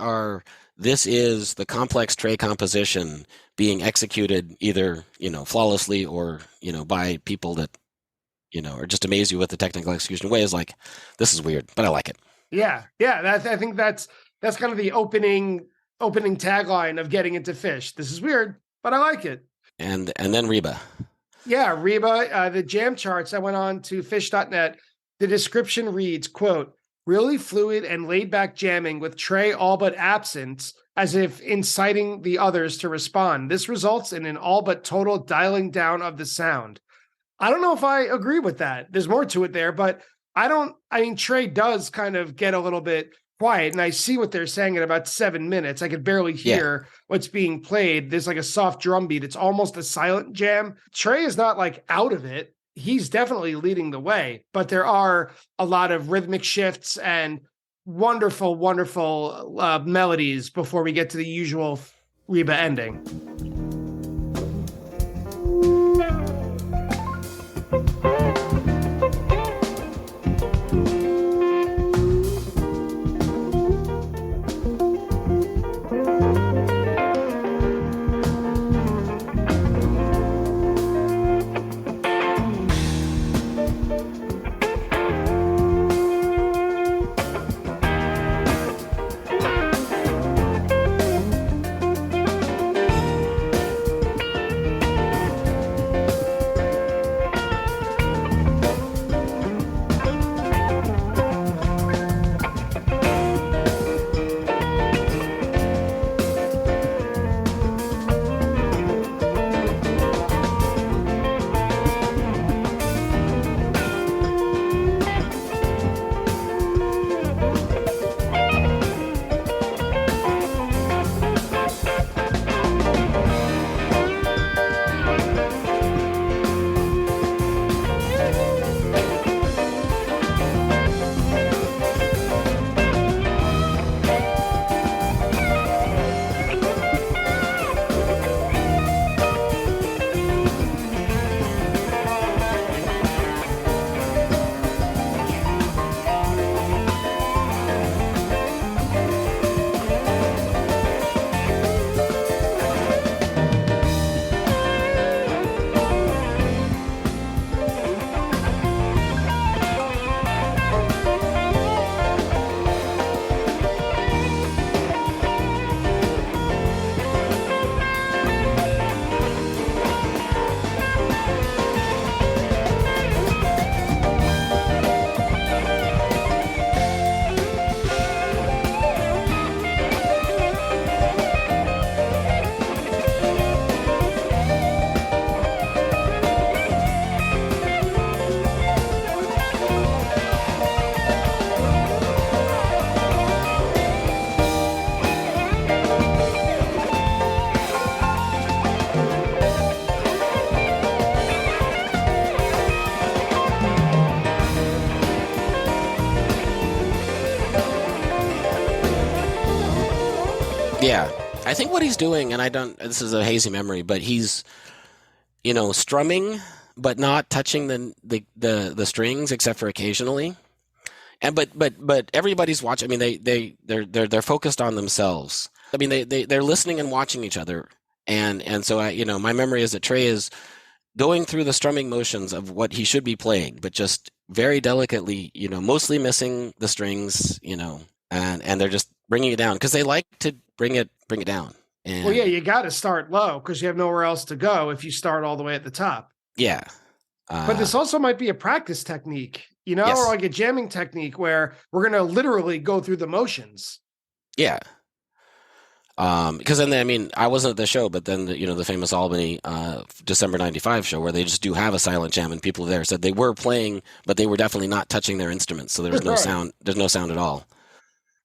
B: this is the complex Trey composition being executed either, flawlessly or, by people that, or just amaze you with the technical execution. Way is like, this is weird, but I like it.
A: Yeah. I think that's kind of the opening tagline of getting into Phish. This is weird, but I like it.
B: And then Reba.
A: Yeah, Reba, the jam charts. I went on to Phish.net. The description reads, quote, really fluid and laid back jamming with Trey all but absent, as if inciting the others to respond. This results in an all but total dialing down of the sound. I don't know if I agree with that. There's more to it there, but Trey does kind of get a little bit quiet, and I see what they're saying at about 7 minutes. I could barely hear what's being played. There's like a soft drum beat. It's almost a silent jam. Trey is not like out of it. He's definitely leading the way, but there are a lot of rhythmic shifts and wonderful, wonderful melodies before we get to the usual Reba ending.
B: I think what he's doing, and this is a hazy memory, but he's, strumming, but not touching the strings except for occasionally. And but everybody's watching. I mean, they're focused on themselves. I mean, they're listening and watching each other. And so my memory is that Trey is going through the strumming motions of what he should be playing, but just very delicately, mostly missing the strings, and they're just bringing it down because they like to bring it down. And,
A: well, yeah, you got to start low because you have nowhere else to go if you start all the way at the top.
B: Yeah.
A: But this also might be a practice technique,
B: Yes.
A: or like a jamming technique where we're going to literally go through the motions.
B: Yeah. Because then, I wasn't at the show, but then, the famous Albany December 95 show where they just do have a silent jam and people there said they were playing, but they were definitely not touching their instruments. So there was no sound. There's no sound at all.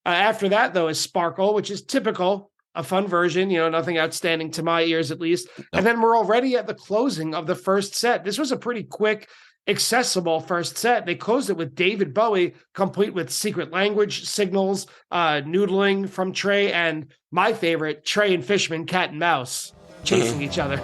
A: After that, though, is Sparkle, which is typical, a fun version, nothing outstanding to my ears, at least. No. And then we're already at the closing of the first set. This was a pretty quick, accessible first set. They closed it with David Bowie, complete with Secret Language, Signals, Noodling from Trey, and my favorite, Trey and Fishman, Cat and Mouse, chasing each other.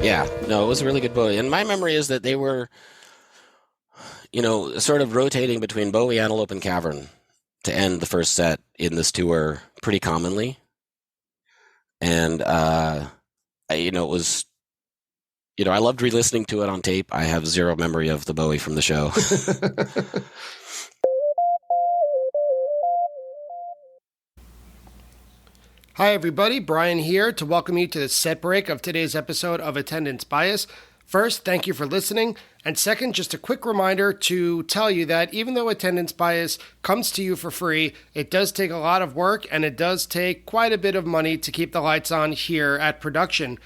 B: Yeah, no, it was a really good Bowie. And my memory is that they were, sort of rotating between Bowie, Antelope, and Cavern to end the first set in this tour pretty commonly. And, it was, I loved re-listening to it on tape. I have zero memory of the Bowie from the show.
A: Hi, everybody. Brian here to welcome you to the set break of today's episode of Attendance Bias. First, thank you for listening. And second, just a quick reminder to tell you that even though Attendance Bias comes to you for free, it does take a lot of work and it does take quite a bit of money to keep the lights on here at production.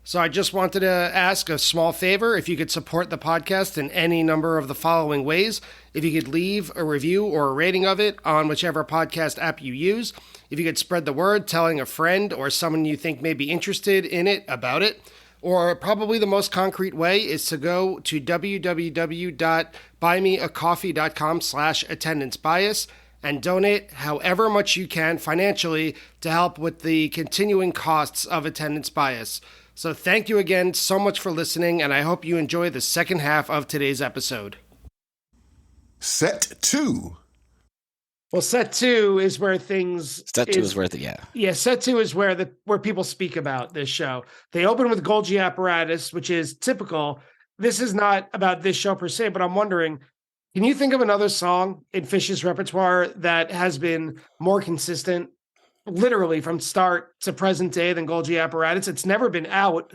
A: So I just wanted to ask a small favor if you could support the podcast in any number of the following ways. If you could leave a review or a rating of it on whichever podcast app you use. If you could spread the word, telling a friend or someone you think may be interested in it about it. Or probably the most concrete way is to go to www.buymeacoffee.com/attendancebias and donate however much you can financially to help with the continuing costs of Attendance Bias. So thank you again so much for listening, and I hope you enjoy the second half of today's episode.
C: Set 2.
A: Well, set 2 is where things...
B: Set 2 is worth it, yeah.
A: Yeah, set 2 is where people speak about this show. They open with Golgi Apparatus, which is typical. This is not about this show per se, but I'm wondering, can you think of another song in Phish's repertoire that has been more consistent, literally from start to present day, than Golgi Apparatus? It's never been out.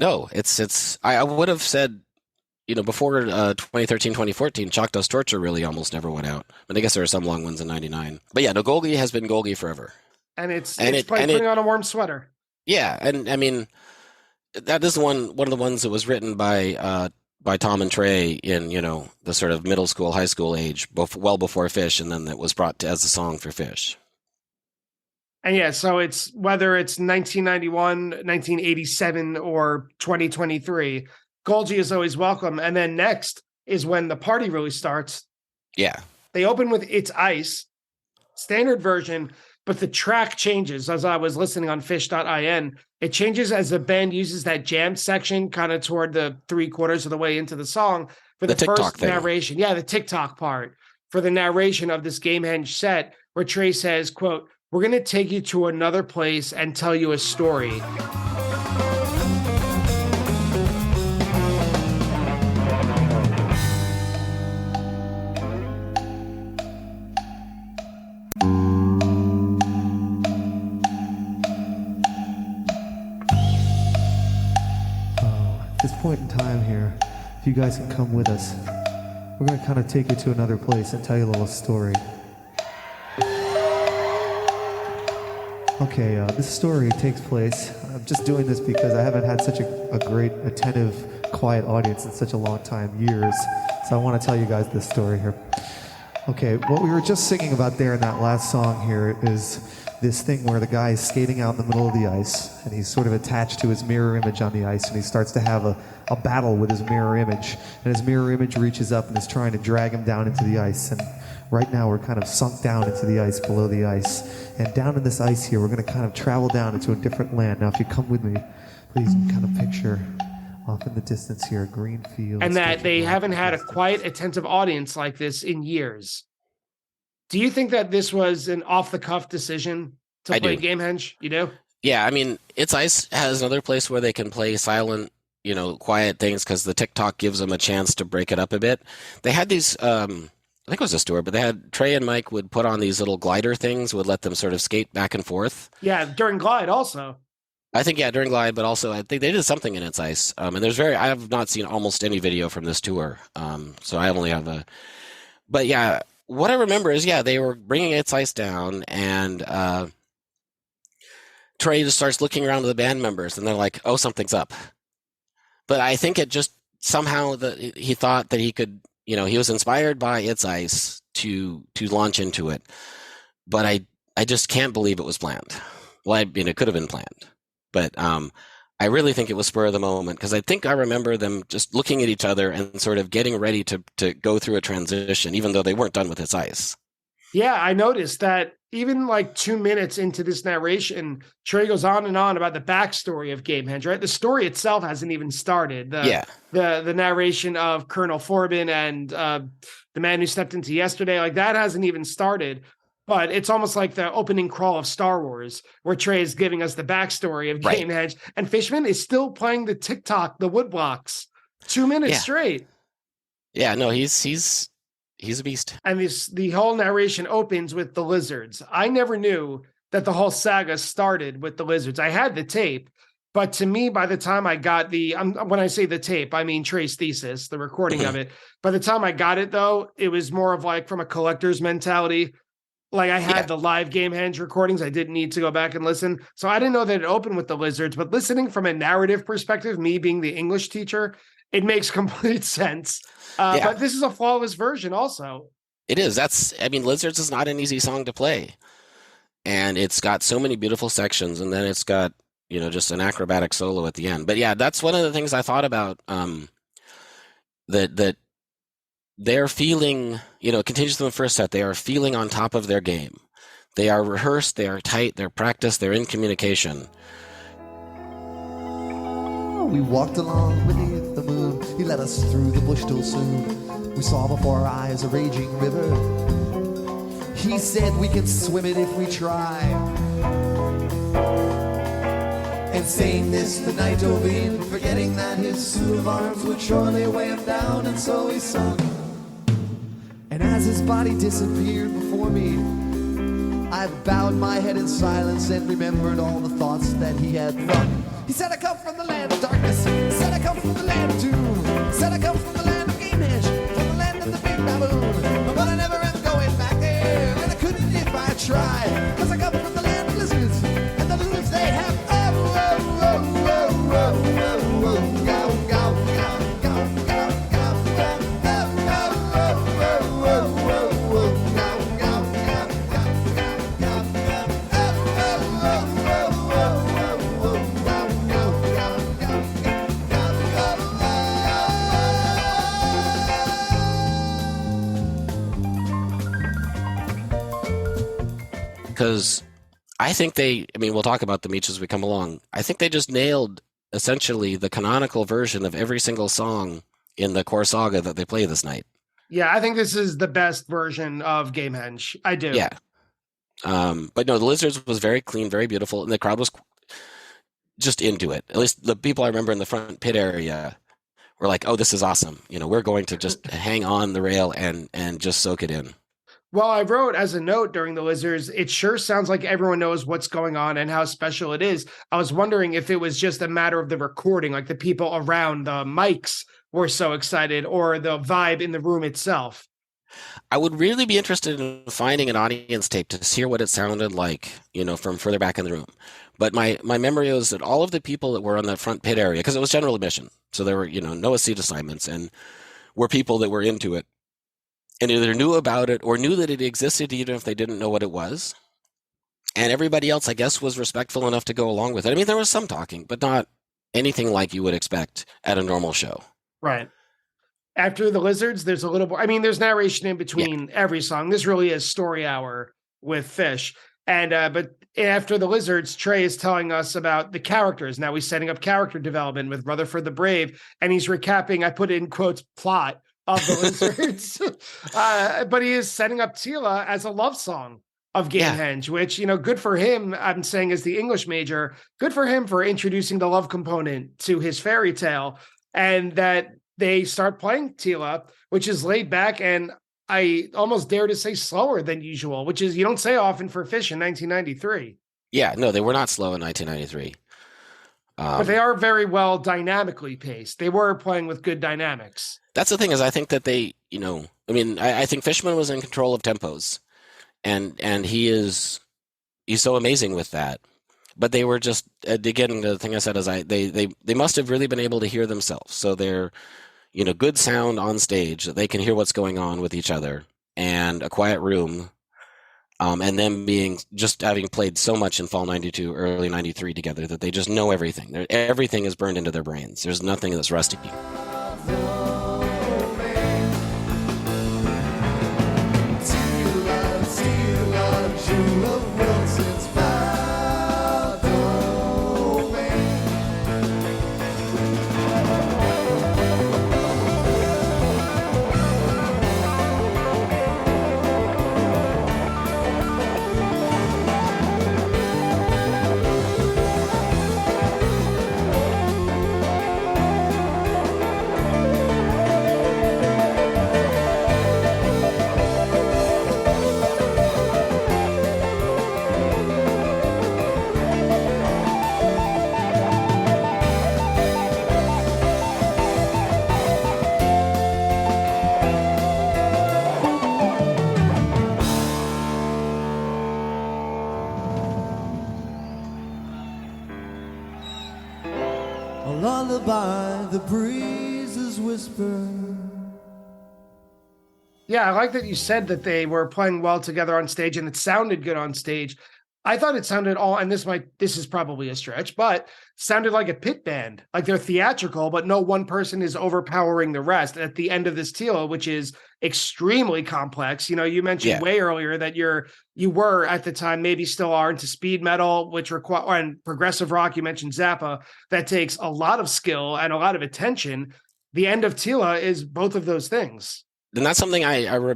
B: No, I would have said, before 2013, 2014, Choctaws Torture really almost never went out. But I guess there are some long ones in 99. But yeah, no, Golgi has been Golgi forever.
A: And it's like putting on a warm sweater.
B: Yeah, and I mean, that is one of the ones that was written by Tom and Trey in, the sort of middle school, high school age, well before Phish, and then that was brought as a song for Phish.
A: And yeah, so it's whether it's 1991, 1987, or 2023, Golgi is always welcome. And then next is when the party really starts.
B: Yeah.
A: They open with It's Ice, standard version, but the track changes. As I was listening on Phish.in, it changes as the band uses that jam section kind of toward the 3/4 of the way into the song for the first narration. Yeah, the TikTok part for the narration of this Gamehendge set, where Trey says, quote, "We're going to take you to another place and tell you a story."
D: At this point in time here, if you guys can come with us, we're going to kind of take you to another place and tell you a little story. Okay, this story takes place, I'm just doing this because I haven't had such a great, attentive, quiet audience in such a long time, years, so I want to tell you guys this story here. Okay, what we were just singing about there in that last song here is this thing where the guy is skating out in the middle of the ice, and he's sort of attached to his mirror image on the ice, and he starts to have a battle with his mirror image, and his mirror image reaches up and is trying to drag him down into the ice, and right now we're kind of sunk down into the ice, below the ice, and down in this ice here, we're going to kind of travel down into a different land. Now, if you come with me, please kind of picture off in the distance here, green fields.
A: And that they haven't had a quiet, attentive audience like this in years. Do you think that this was an off-the-cuff decision to play Gamehendge? You do?
B: Yeah, I mean, It's Ice has another place where they can play silent, quiet things because the TikTok gives them a chance to break it up a bit. They had these, I think it was a store, but they had Trey and Mike would put on these little glider things, would let them sort of skate back and forth.
A: Yeah, during Glide also.
B: I think, yeah, during Glide, but also I think they did something in It's Ice. And I have not seen almost any video from this tour. So I only have but yeah, what I remember is, they were bringing It's Ice down, and Trey just starts looking around to the band members, and they're like, "Oh, something's up." But I think it just somehow that he thought that he could, he was inspired by It's Ice to launch into it. But I just can't believe it was planned. Well, I mean, it could have been planned, but I really think it was spur of the moment, because I think I remember them just looking at each other and sort of getting ready to go through a transition, even though they weren't done with It's Ice. Yeah,
A: I noticed that even like 2 minutes into this narration, Trey goes on and on about the backstory of Gamehendge, right? The story itself hasn't even started. The narration of Colonel Forbin and the man who stepped into yesterday, like that hasn't even started. But it's almost like the opening crawl of Star Wars, where Trey is giving us the backstory of Gamehendge, and Fishman is still playing the TikTok, the woodblocks, 2 minutes straight.
B: Yeah, no, he's a beast.
A: And the whole narration opens with the lizards. I never knew that the whole saga started with the lizards. I had the tape, but to me, by the time I got when I say the tape, I mean Trey's thesis, the recording of it. By the time I got it, though, it was more of like from a collector's mentality. Like I had the live Gamehendge recordings. I didn't need to go back and listen. So I didn't know that it opened with the lizards, but listening from a narrative perspective, me being the English teacher, it makes complete sense. But this is a flawless version also.
B: It is. Lizards is not an easy song to play. And it's got so many beautiful sections, and then it's got, just an acrobatic solo at the end. But yeah, that's one of the things I thought about, that they're feeling, it continues from the first set, they are feeling on top of their game. They are rehearsed, they are tight, they're practiced, they're in communication.
D: We walked along beneath the moon. He led us through the bush till soon. We saw before our eyes a raging river. He said we can swim it if we try. And saying this the night dove in, forgetting that his suit of arms would surely weigh him down, and so he sunk. And as his body disappeared before me, I bowed my head in silence and remembered all the thoughts that he had thought. He said, I come from the land of darkness. He said, I come from the land of doom. He said, I come from the land of Gamehendge, from the land of the big baboon. But I never am going back there, and I couldn't if I tried, because I come from the land of lizards, and the lizards they have
B: because I think we'll talk about them each as we come along. I think they just nailed essentially the canonical version of every single song in the core saga that they play this night.
A: Yeah, I think this is the best version of Gamehendge. I do.
B: Yeah. But no, the Lizards was very clean, very beautiful, and the crowd was just into it. At least the people I remember in the front pit area were like, oh, this is awesome. We're going to just hang on the rail and just soak it in.
A: Well, I wrote as a note during the Lizards, it sure sounds like everyone knows what's going on and how special it is. I was wondering if it was just a matter of the recording, like the people around the mics were so excited, or the vibe in the room itself.
B: I would really be interested in finding an audience tape to hear what it sounded like, from further back in the room. But my memory is that all of the people that were on that front pit area, because it was general admission, so there were, no seat assignments, and were people that were into it and either knew about it or knew that it existed even if they didn't know what it was. And everybody else, I guess, was respectful enough to go along with it. I mean, there was some talking, but not anything like you would expect at a normal show.
A: Right. After the Lizards, there's a little more. I mean, there's narration in between every song. This really is story hour with Phish. And but after the Lizards, Trey is telling us about the characters. Now he's setting up character development with Rutherford the Brave, and he's recapping, I put in quotes, plot of the Lizards. But he is setting up Tila as a love song of Gamehendge, which, good for him. I'm saying as the English major, good for him for introducing the love component to his fairy tale, and that they start playing Tila, which is laid back and I almost dare to say slower than usual, which is you don't say often for Phish in 1993.
B: Yeah, no, they were not slow in 1993.
A: But they are very well dynamically paced. They were playing with good dynamics.
B: That's the thing, is I think that they, I think Fishman was in control of tempos, and he's so amazing with that. But they were just, again, the thing I said is they must have really been able to hear themselves. So they're, good sound on stage that they can hear what's going on with each other, and a quiet room. And them having played so much in fall 92, early 93 together, that they just know everything. Everything is burned into their brains. There's nothing that's rusty.
E: Lullaby, the breezes whisper.
A: Yeah, I like that you said that they were playing well together on stage and it sounded good on stage. I thought it sounded and this is probably a stretch, but sounded like a pit band, like they're theatrical, but no one person is overpowering the rest at the end of this Tila, which is extremely complex. You mentioned way earlier that you were at the time, maybe still are, into speed metal, which and progressive rock. You mentioned Zappa. That takes a lot of skill and a lot of attention. The end of Tila is both of those things.
B: And that's something I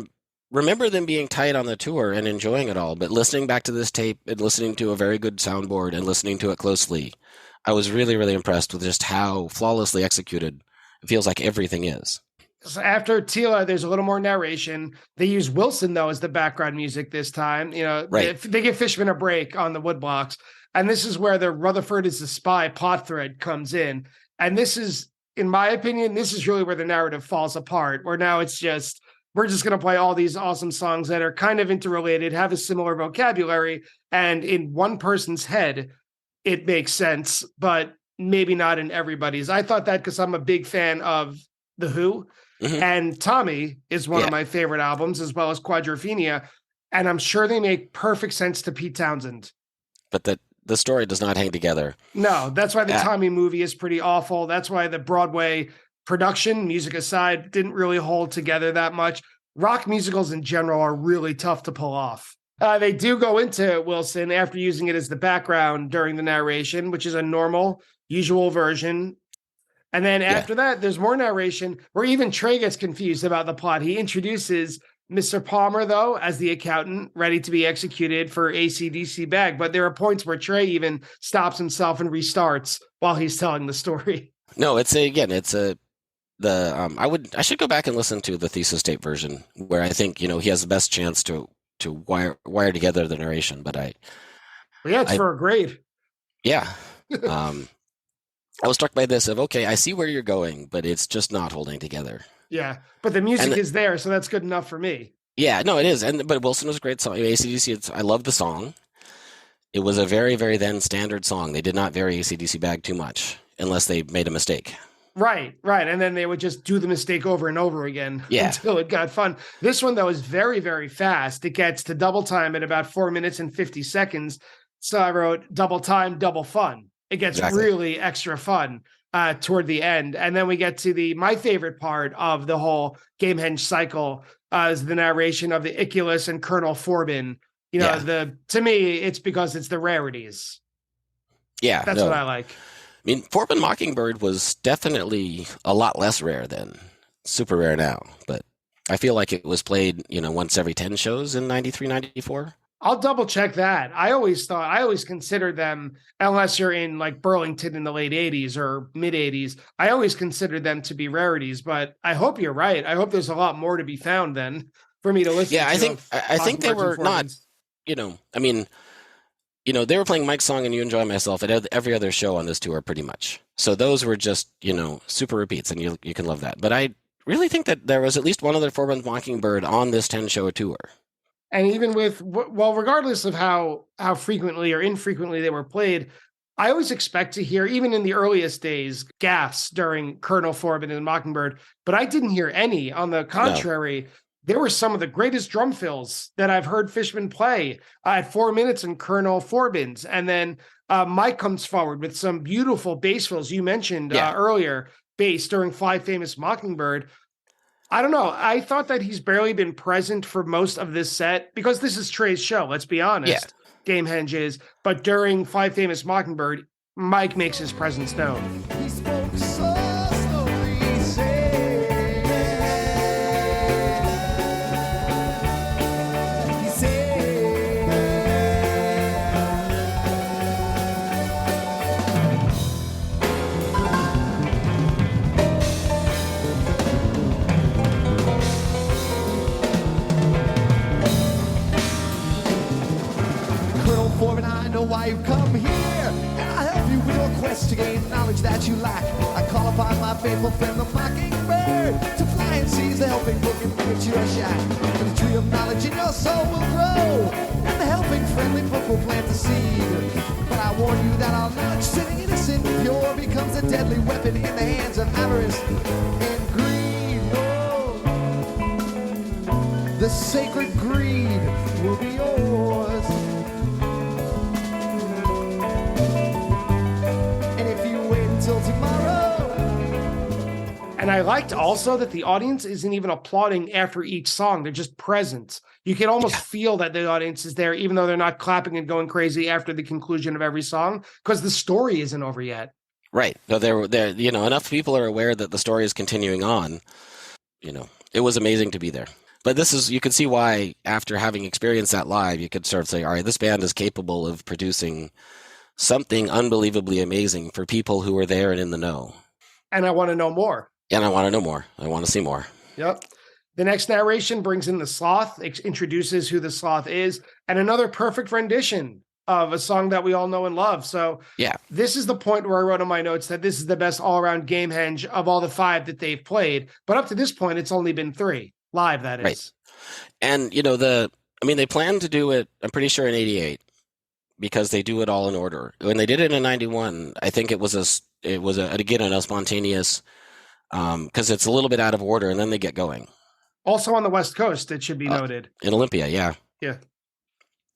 B: remember them being tight on the tour and enjoying it all, but listening back to this tape and listening to a very good soundboard and listening to it closely, I was really, really impressed with just how flawlessly executed it feels like everything is.
A: So after Tila, there's a little more narration. They use Wilson, though, as the background music this time. Right. They give Fishman a break on the woodblocks. And this is where the Rutherford is the spy plot thread comes in. And this is, in my opinion, this is really where the narrative falls apart, where now it's just, we're just going to play all these awesome songs that are kind of interrelated, have a similar vocabulary, and in one person's head, it makes sense, but maybe not in everybody's. I thought that because I'm a big fan of The Who, and Tommy is one of my favorite albums, as well as Quadrophenia, and I'm sure they make perfect sense to Pete Townsend.
B: But the story does not hang together.
A: No, that's why the Tommy movie is pretty awful. That's why the Broadway production, music aside, didn't really hold together that much. Rock musicals in general are really tough to pull off. They do go into Wilson after using it as the background during the narration, which is a normal, usual version. And then after that, there's more narration where even Trey gets confused about the plot. He introduces Mr. Palmer, though, as the accountant ready to be executed for AC/DC bag. But there are points where Trey even stops himself and restarts while he's telling the story.
B: No, I should go back and listen to the thesis tape version where I think, he has the best chance to wire together the narration. But
A: it's for a grade.
B: Yeah. I was struck by this I see where you're going, but it's just not holding together.
A: Yeah, but the music is there, so that's good enough for me.
B: Yeah, no, it is. But Wilson was a great song. AC/DC, I love the song. It was a very, very then standard song. They did not vary AC/DC bag too much unless they made a mistake.
A: Right. And then they would just do the mistake over and over again until it got fun. This one, though, is very, very fast. It gets to double time at about 4 minutes and 50 seconds. So I wrote double time, double fun. It gets really extra fun toward the end. And then we get to my favorite part of the whole Gamehendge cycle is the narration of the Iculus and Colonel Forbin. To me, it's because it's the rarities.
B: Yeah.
A: That's what I like.
B: I mean, Forbin Mockingbird was definitely a lot less rare than super rare now. But I feel like it was played, once every 10 shows in 93, 94.
A: I'll double check that. I always considered them, unless you're in like Burlington in the late 80s or mid 80s, I always considered them to be rarities, but I hope you're right. I hope there's a lot more to be found then for me to listen to.
B: Yeah, I think they were not, they were playing Mike's song and You Enjoy Myself at every other show on this tour pretty much. So those were just, super repeats and you can love that. But I really think that there was at least one other Forbin Mockingbird on this 10-show tour.
A: And even regardless of how frequently or infrequently they were played, I always expect to hear, even in the earliest days, gaffes during Colonel Forbin and Mockingbird, but I didn't hear any. On the contrary, there were some of the greatest drum fills that I've heard Fishman play at 4 minutes in Colonel Forbin's. And then Mike comes forward with some beautiful bass fills. You mentioned earlier, bass during Fly Famous Mockingbird. I don't know. I thought that he's barely been present for most of this set because this is Trey's show. Let's be honest. Gamehendge is. But during Fly Famous Mockingbird, Mike makes his presence known.
E: He spoke so slowly, saying, he said, Colonel Forbin, I know why you've come here, and I'll help you with your quest to gain knowledge that you lack. I call upon my faithful friend the Mockingbird to fly and seize the helping book and put you a shot. And the tree of knowledge in your soul will grow, and the helping friendly book will plant the seed. But I warn you that our knowledge, sitting innocent and pure, becomes a deadly weapon in the hands of avarice and greed. Oh, the sacred greed will be yours. Until tomorrow.
A: And I liked also that the audience isn't even applauding after each song. They're just present. You can almost feel that the audience is there, even though they're not clapping and going crazy after the conclusion of every song, because the story isn't over yet.
B: Right. No, there, enough people are aware that the story is continuing on. It was amazing to be there. But you can see why, after having experienced that live, you could sort of say, all right, this band is capable of producing something unbelievably amazing for people who are there and in the know.
A: And I want to know more.
B: And I want to know more. I want to see more.
A: Yep. The next narration brings in the sloth, introduces who the sloth is, and another perfect rendition of a song that we all know and love. So this is the point where I wrote in my notes that this is the best all-around Gamehendge of all the 5 that they've played. But up to this point, it's only been 3. Live, that is.
B: Right. And, they planned to do it, I'm pretty sure, in 88. Because they do it all in order. When they did it in 91, I think it was a spontaneous, because it's a little bit out of order, and then they get going.
A: Also on the West Coast, it should be noted.
B: In Olympia, yeah.
A: Yeah.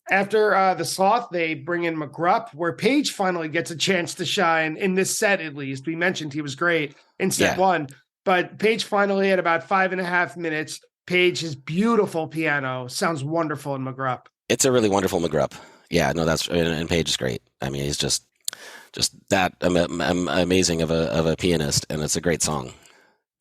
A: After the sloth, they bring in McGrupp, where Page finally gets a chance to shine, in this set at least. We mentioned he was great in set 1, but Page finally, at about 5.5 minutes, Page's beautiful piano sounds wonderful in McGrupp.
B: It's a really wonderful McGrupp. Yeah, no, and Page is great. I mean, he's just that amazing of a pianist, and it's a great song.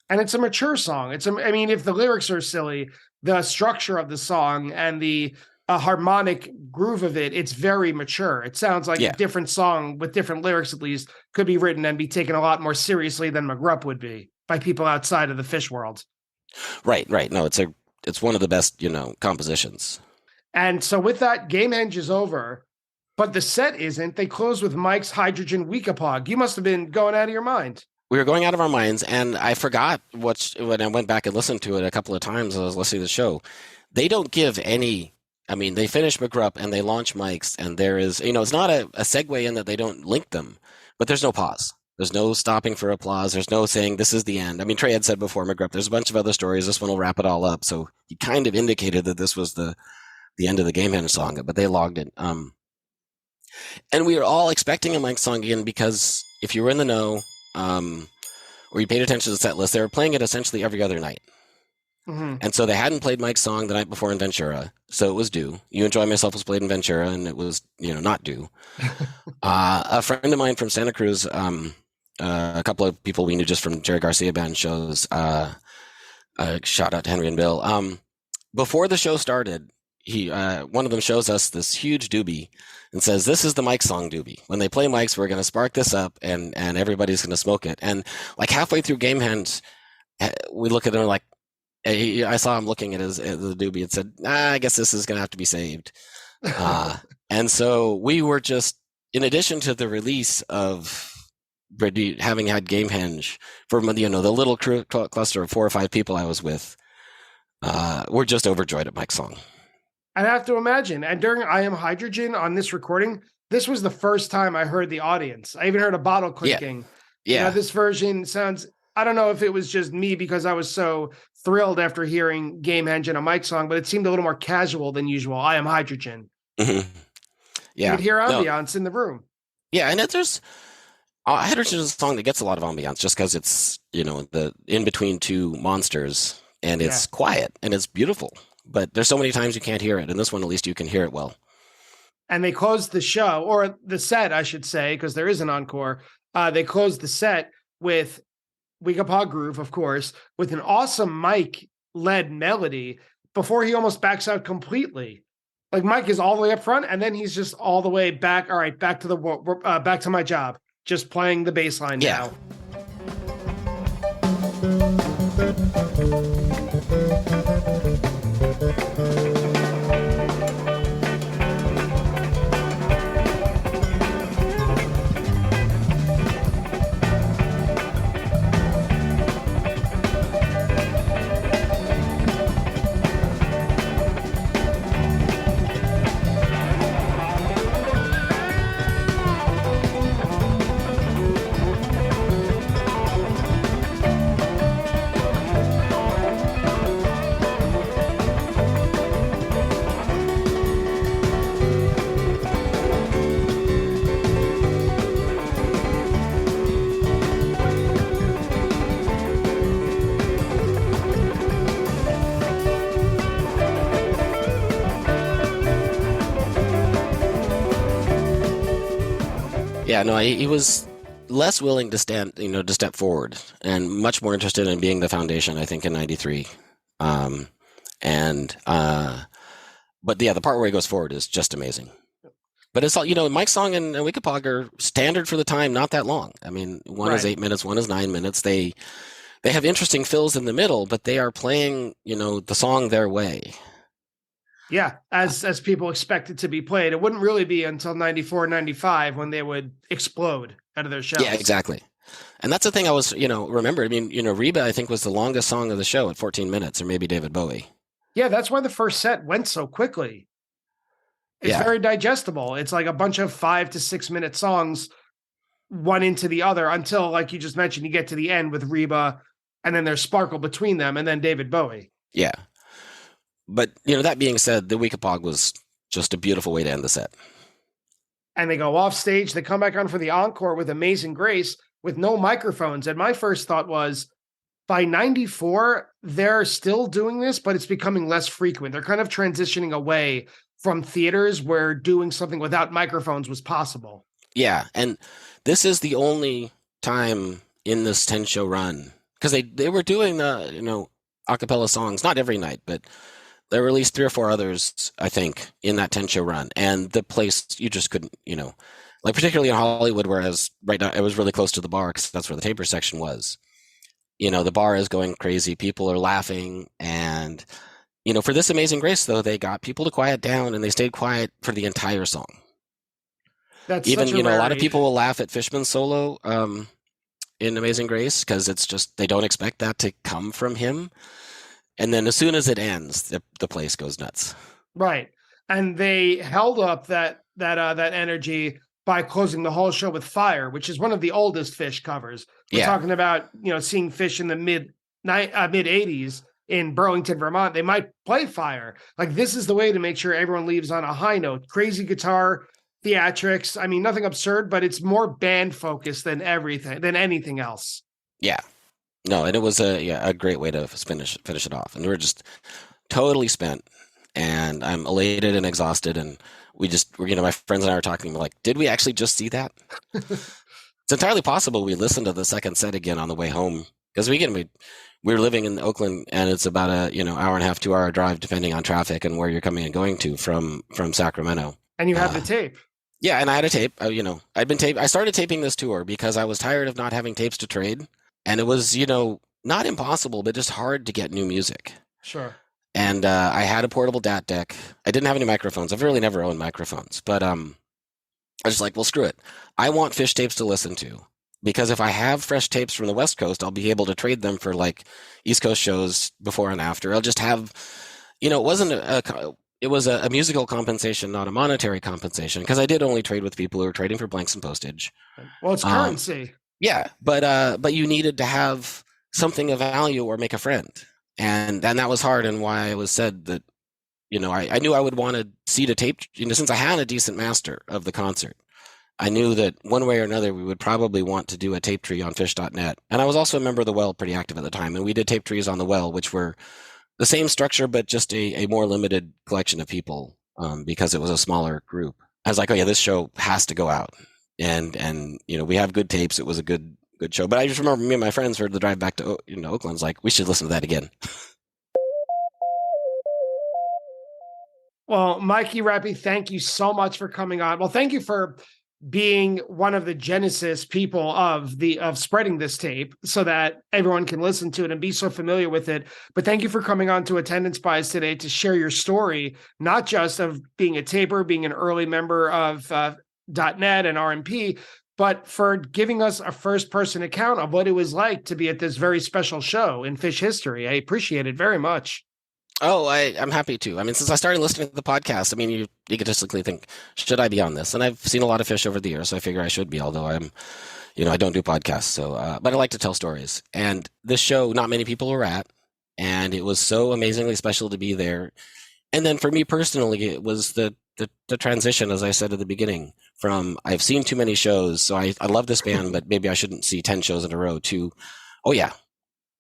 A: And it's a mature song. I mean, if the lyrics are silly, the structure of the song and the harmonic groove of it, it's very mature. It sounds like a different song with different lyrics, at least, could be written and be taken a lot more seriously than McGrupp would be by people outside of the Phish world.
B: Right. No, it's one of the best, compositions.
A: And so with that, Gamehendge is over, but the set isn't. They close with Mike's Hydrogen Weekapog. You must have been going out of your mind.
B: We were going out of our minds, and I forgot when I went back and listened to it a couple of times. I was listening to the show. They don't give any. I mean, they finish McGrupp and they launch Mike's, and there is, it's not a segue in that they don't link them, but there's no pause. There's no stopping for applause. There's no saying this is the end. I mean, Trey had said before McGrupp, there's a bunch of other stories. This one will wrap it all up. So he kind of indicated that this was the end of the Gamehendge song, but they logged it. And we were all expecting a Mike song again because if you were in the know, or you paid attention to the set list, they were playing it essentially every other night. Mm-hmm. And so they hadn't played Mike's song the night before in Ventura, so it was due. You Enjoy Myself was played in Ventura, and it was, not due. A friend of mine from Santa Cruz, a couple of people we knew just from Jerry Garcia band shows, shout out to Henry and Bill. Before the show started, one of them shows us this huge doobie and says, "This is the Mike song doobie. When they play Mike's, we're going to spark this up and everybody's going to smoke it." And like halfway through Gamehendge, we look at him like, I saw him looking at the doobie and said, I guess this is going to have to be saved. And so we were just, in addition to the release of having had Gamehendge for, the little cluster of 4 or 5 people I was with, we're just overjoyed at Mike's song.
A: I have to imagine. And during I Am Hydrogen on this recording, this was the first time I heard the audience. I even heard a bottle clinking.
B: Yeah.
A: This version sounds, I don't know if it was just me because I was so thrilled after hearing Gamehendge and a Mike song, but it seemed a little more casual than usual. I Am Hydrogen.
B: Mm-hmm. Yeah.
A: You could hear ambiance in the room.
B: Yeah. And there's, Hydrogen is a song that gets a lot of ambiance just because it's, the in between two monsters, and it's quiet and it's beautiful. But there's so many times you can't hear it. And this one, at least you can hear it well.
A: And they closed the show, or the set, I should say, because there is an encore. They closed the set with Weekapog Groove, of course, with an awesome Mike-led melody before he almost backs out completely. Like Mike is all the way up front, and then he's just all the way back. All right, back to my job. Just playing the bass line now.
B: Yeah, no, he was less willing to step forward, and much more interested in being the foundation, I think, in '93. But the part where he goes forward is just amazing. But it's all, Mike's song and Weekapog are standard for the time, not that long. I mean, one is 8 minutes, one is 9 minutes. They have interesting fills in the middle, but they are playing, the song their way.
A: Yeah, as people expect it to be played. It wouldn't really be until 94, 95 when they would explode out of their shells.
B: Yeah, exactly. And that's the thing I was, remember. I mean, Reba, I think, was the longest song of the show at 14 minutes, or maybe David Bowie.
A: Yeah, that's why the first set went so quickly. It's very digestible. It's like a bunch of 5 to 6 minute songs, one into the other, until, like you just mentioned, you get to the end with Reba, and then there's sparkle between them, and then David Bowie.
B: Yeah. But, that being said, the Weekapog was just a beautiful way to end the set.
A: And they go off stage. They come back on for the encore with Amazing Grace with no microphones. And my first thought was, by 94, they're still doing this, but it's becoming less frequent. They're kind of transitioning away from theaters where doing something without microphones was possible.
B: Yeah, and this is the only time in this 10-show run, because they were doing the, a cappella songs, not every night, but there were at least 3 or 4 others, I think, in that 10-show run. And the place, you just couldn't, like particularly in Hollywood, whereas right now it was really close to the bar because that's where the taper section was. The bar is going crazy. People are laughing. And, for This Amazing Grace, though, they got people to quiet down and they stayed quiet for the entire song.
A: That's
B: even,
A: such a
B: a lot of people will laugh at Fishman's solo in Amazing Grace because it's just, they don't expect that to come from him. And then as soon as it ends, the place goes nuts.
A: Right. And they held up that energy by closing the whole show with Fire, which is one of the oldest Phish covers. We're talking about, seeing Phish in the mid 80s in Burlington, Vermont. They might play Fire. Like, this is the way to make sure everyone leaves on a high note. Crazy guitar, theatrics. I mean, nothing absurd, but it's more band focused than anything else.
B: Yeah. No, and it was a great way to finish it off. And we were just totally spent, and I'm elated and exhausted. And my friends and I were talking like, did we actually just see that? It's entirely possible we listened to the second set again on the way home, because we were living in Oakland, and it's about a hour and a half, 2 hour drive, depending on traffic and where you're coming and going to from Sacramento.
A: And you have the tape.
B: Yeah, and I had a tape. I started taping this tour because I was tired of not having tapes to trade. And it was, not impossible, but just hard to get new music.
A: Sure.
B: And I had a portable DAT deck. I didn't have any microphones. I've really never owned microphones. But I was just like, well, screw it. I want Phish tapes to listen to. Because if I have fresh tapes from the West Coast, I'll be able to trade them for like East Coast shows before and after. I'll just have, it was a musical compensation, not a monetary compensation. Because I did only trade with people who were trading for blanks and postage.
A: Well, it's currency.
B: Yeah, but you needed to have something of value or make a friend, and that was hard. And why I was said that, I knew I would want to see the tape. Since I had a decent master of the concert, I knew that one way or another we would probably want to do a tape tree on Phish.net. And I was also a member of the Well, pretty active at the time, and we did tape trees on the Well, which were the same structure but just a more limited collection of people because it was a smaller group. I was like, oh yeah, this show has to go out. And we have good tapes. It was a good show. But I just remember me and my friends heard the drive back to Oakland. Was like, we should listen to that again.
A: Well, Mikey, Reppy, thank you so much for coming on. Well, thank you for being one of the genesis people of spreading this tape so that everyone can listen to it and be so familiar with it. But thank you for coming on to Attendance Bias today to share your story, not just of being a taper, being an early member of .net and RMP, but for giving us a first-person account of what it was like to be at this very special show in Phish history. I appreciate it very much.
B: Oh, I'm happy to. I mean, since I started listening to the podcast, you egotistically think, should I be on this? And I've seen a lot of Phish over the years, so I figure I should be, although I don't do podcasts. So, but I like to tell stories. And this show, not many people were at, and it was so amazingly special to be there. And then for me personally, it was the transition, as I said at the beginning, from I've seen too many shows, so I love this band, but maybe I shouldn't see 10 shows in a row, to, oh yeah.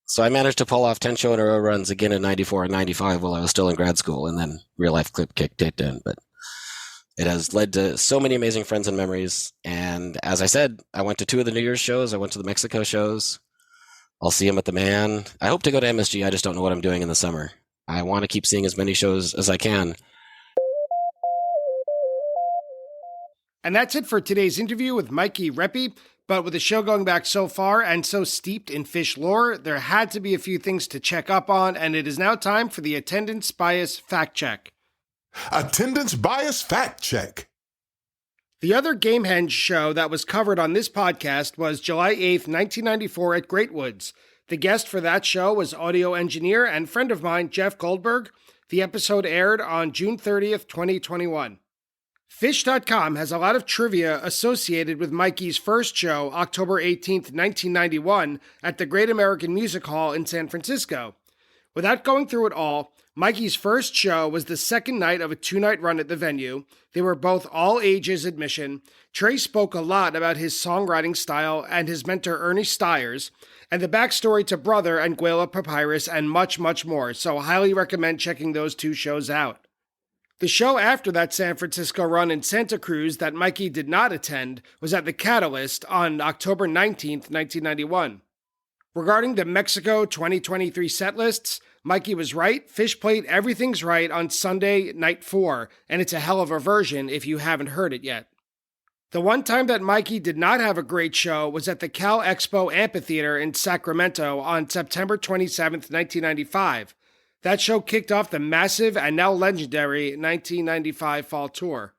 B: So I managed to pull off 10 show in a row runs again in 94 and 95 while I was still in grad school, and then real life clip kicked it in. But it has led to so many amazing friends and memories. And as I said, I went to 2 of the New Year's shows. I went to the Mexico shows. I'll see him at the Man. I hope to go to MSG. I just don't know what I'm doing in the summer. I want to keep seeing as many shows as I can.
A: And that's it for today's interview with Mikey Reppy. But with the show going back so far and so steeped in Phish lore, there had to be a few things to check up on, and it is now time for the Attendance Bias Fact Check.
C: Attendance Bias Fact Check.
A: The other Gamehendge show that was covered on this podcast was July 8th, 1994 at Great Woods. The guest for that show was audio engineer and friend of mine, Jeff Goldberg. The episode aired on June 30th, 2021. Phish.com has a lot of trivia associated with Mikey's first show, October 18th, 1991, at the Great American Music Hall in San Francisco. Without going through it all, Mikey's first show was the second night of a 2-night run at the venue. They were both all ages admission. Trey spoke a lot about his songwriting style and his mentor Ernie Stiers, and the backstory to Brother and Guela Papyrus, and much, much more, so highly recommend checking those 2 shows out. The show after that San Francisco run in Santa Cruz that Mikey did not attend was at the Catalyst on October 19th, 1991. Regarding the Mexico 2023 set lists, Mikey was right. Phish played Everything's Right on Sunday, night 4, and it's a hell of a version if you haven't heard it yet. The one time that Mikey did not have a great show was at the Cal Expo Amphitheater in Sacramento on September 27th, 1995. That show kicked off the massive and now legendary 1995 fall tour.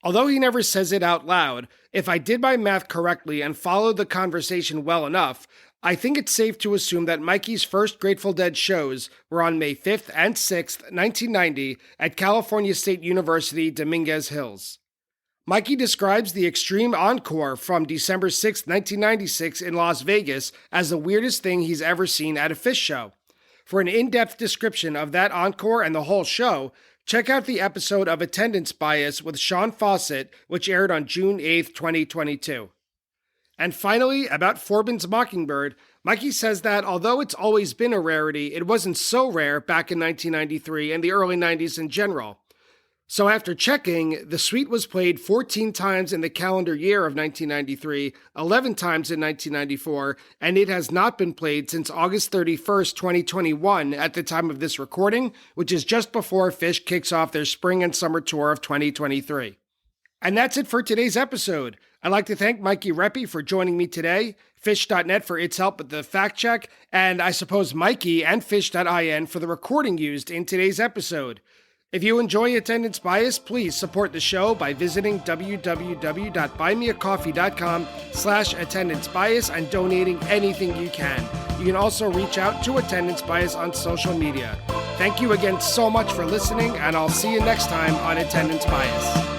A: Although he never says it out loud, if I did my math correctly and followed the conversation well enough, I think it's safe to assume that Mikey's first Grateful Dead shows were on May 5th and 6th, 1990 at California State University, Dominguez Hills. Mikey describes the Extreme Encore from December 6, 1996 in Las Vegas as the weirdest thing he's ever seen at a Phish show. For an in-depth description of that encore and the whole show, check out the episode of Attendance Bias with Sean Fawcett, which aired on June 8, 2022. And finally, about Forbin's Mockingbird, Mikey says that although it's always been a rarity, it wasn't so rare back in 1993 and the early 90s in general. So after checking, the suite was played 14 times in the calendar year of 1993, 11 times in 1994, and it has not been played since August 31st, 2021 at the time of this recording, which is just before Phish kicks off their spring and summer tour of 2023. And that's it for today's episode. I'd like to thank Mikey Reppy for joining me today, Phish.net for its help with the fact check, and I suppose Mikey and Phish.in for the recording used in today's episode. If you enjoy Attendance Bias, please support the show by visiting www.buymeacoffee.com/attendancebias and donating anything you can. You can also reach out to Attendance Bias on social media. Thank you again so much for listening, and I'll see you next time on Attendance Bias.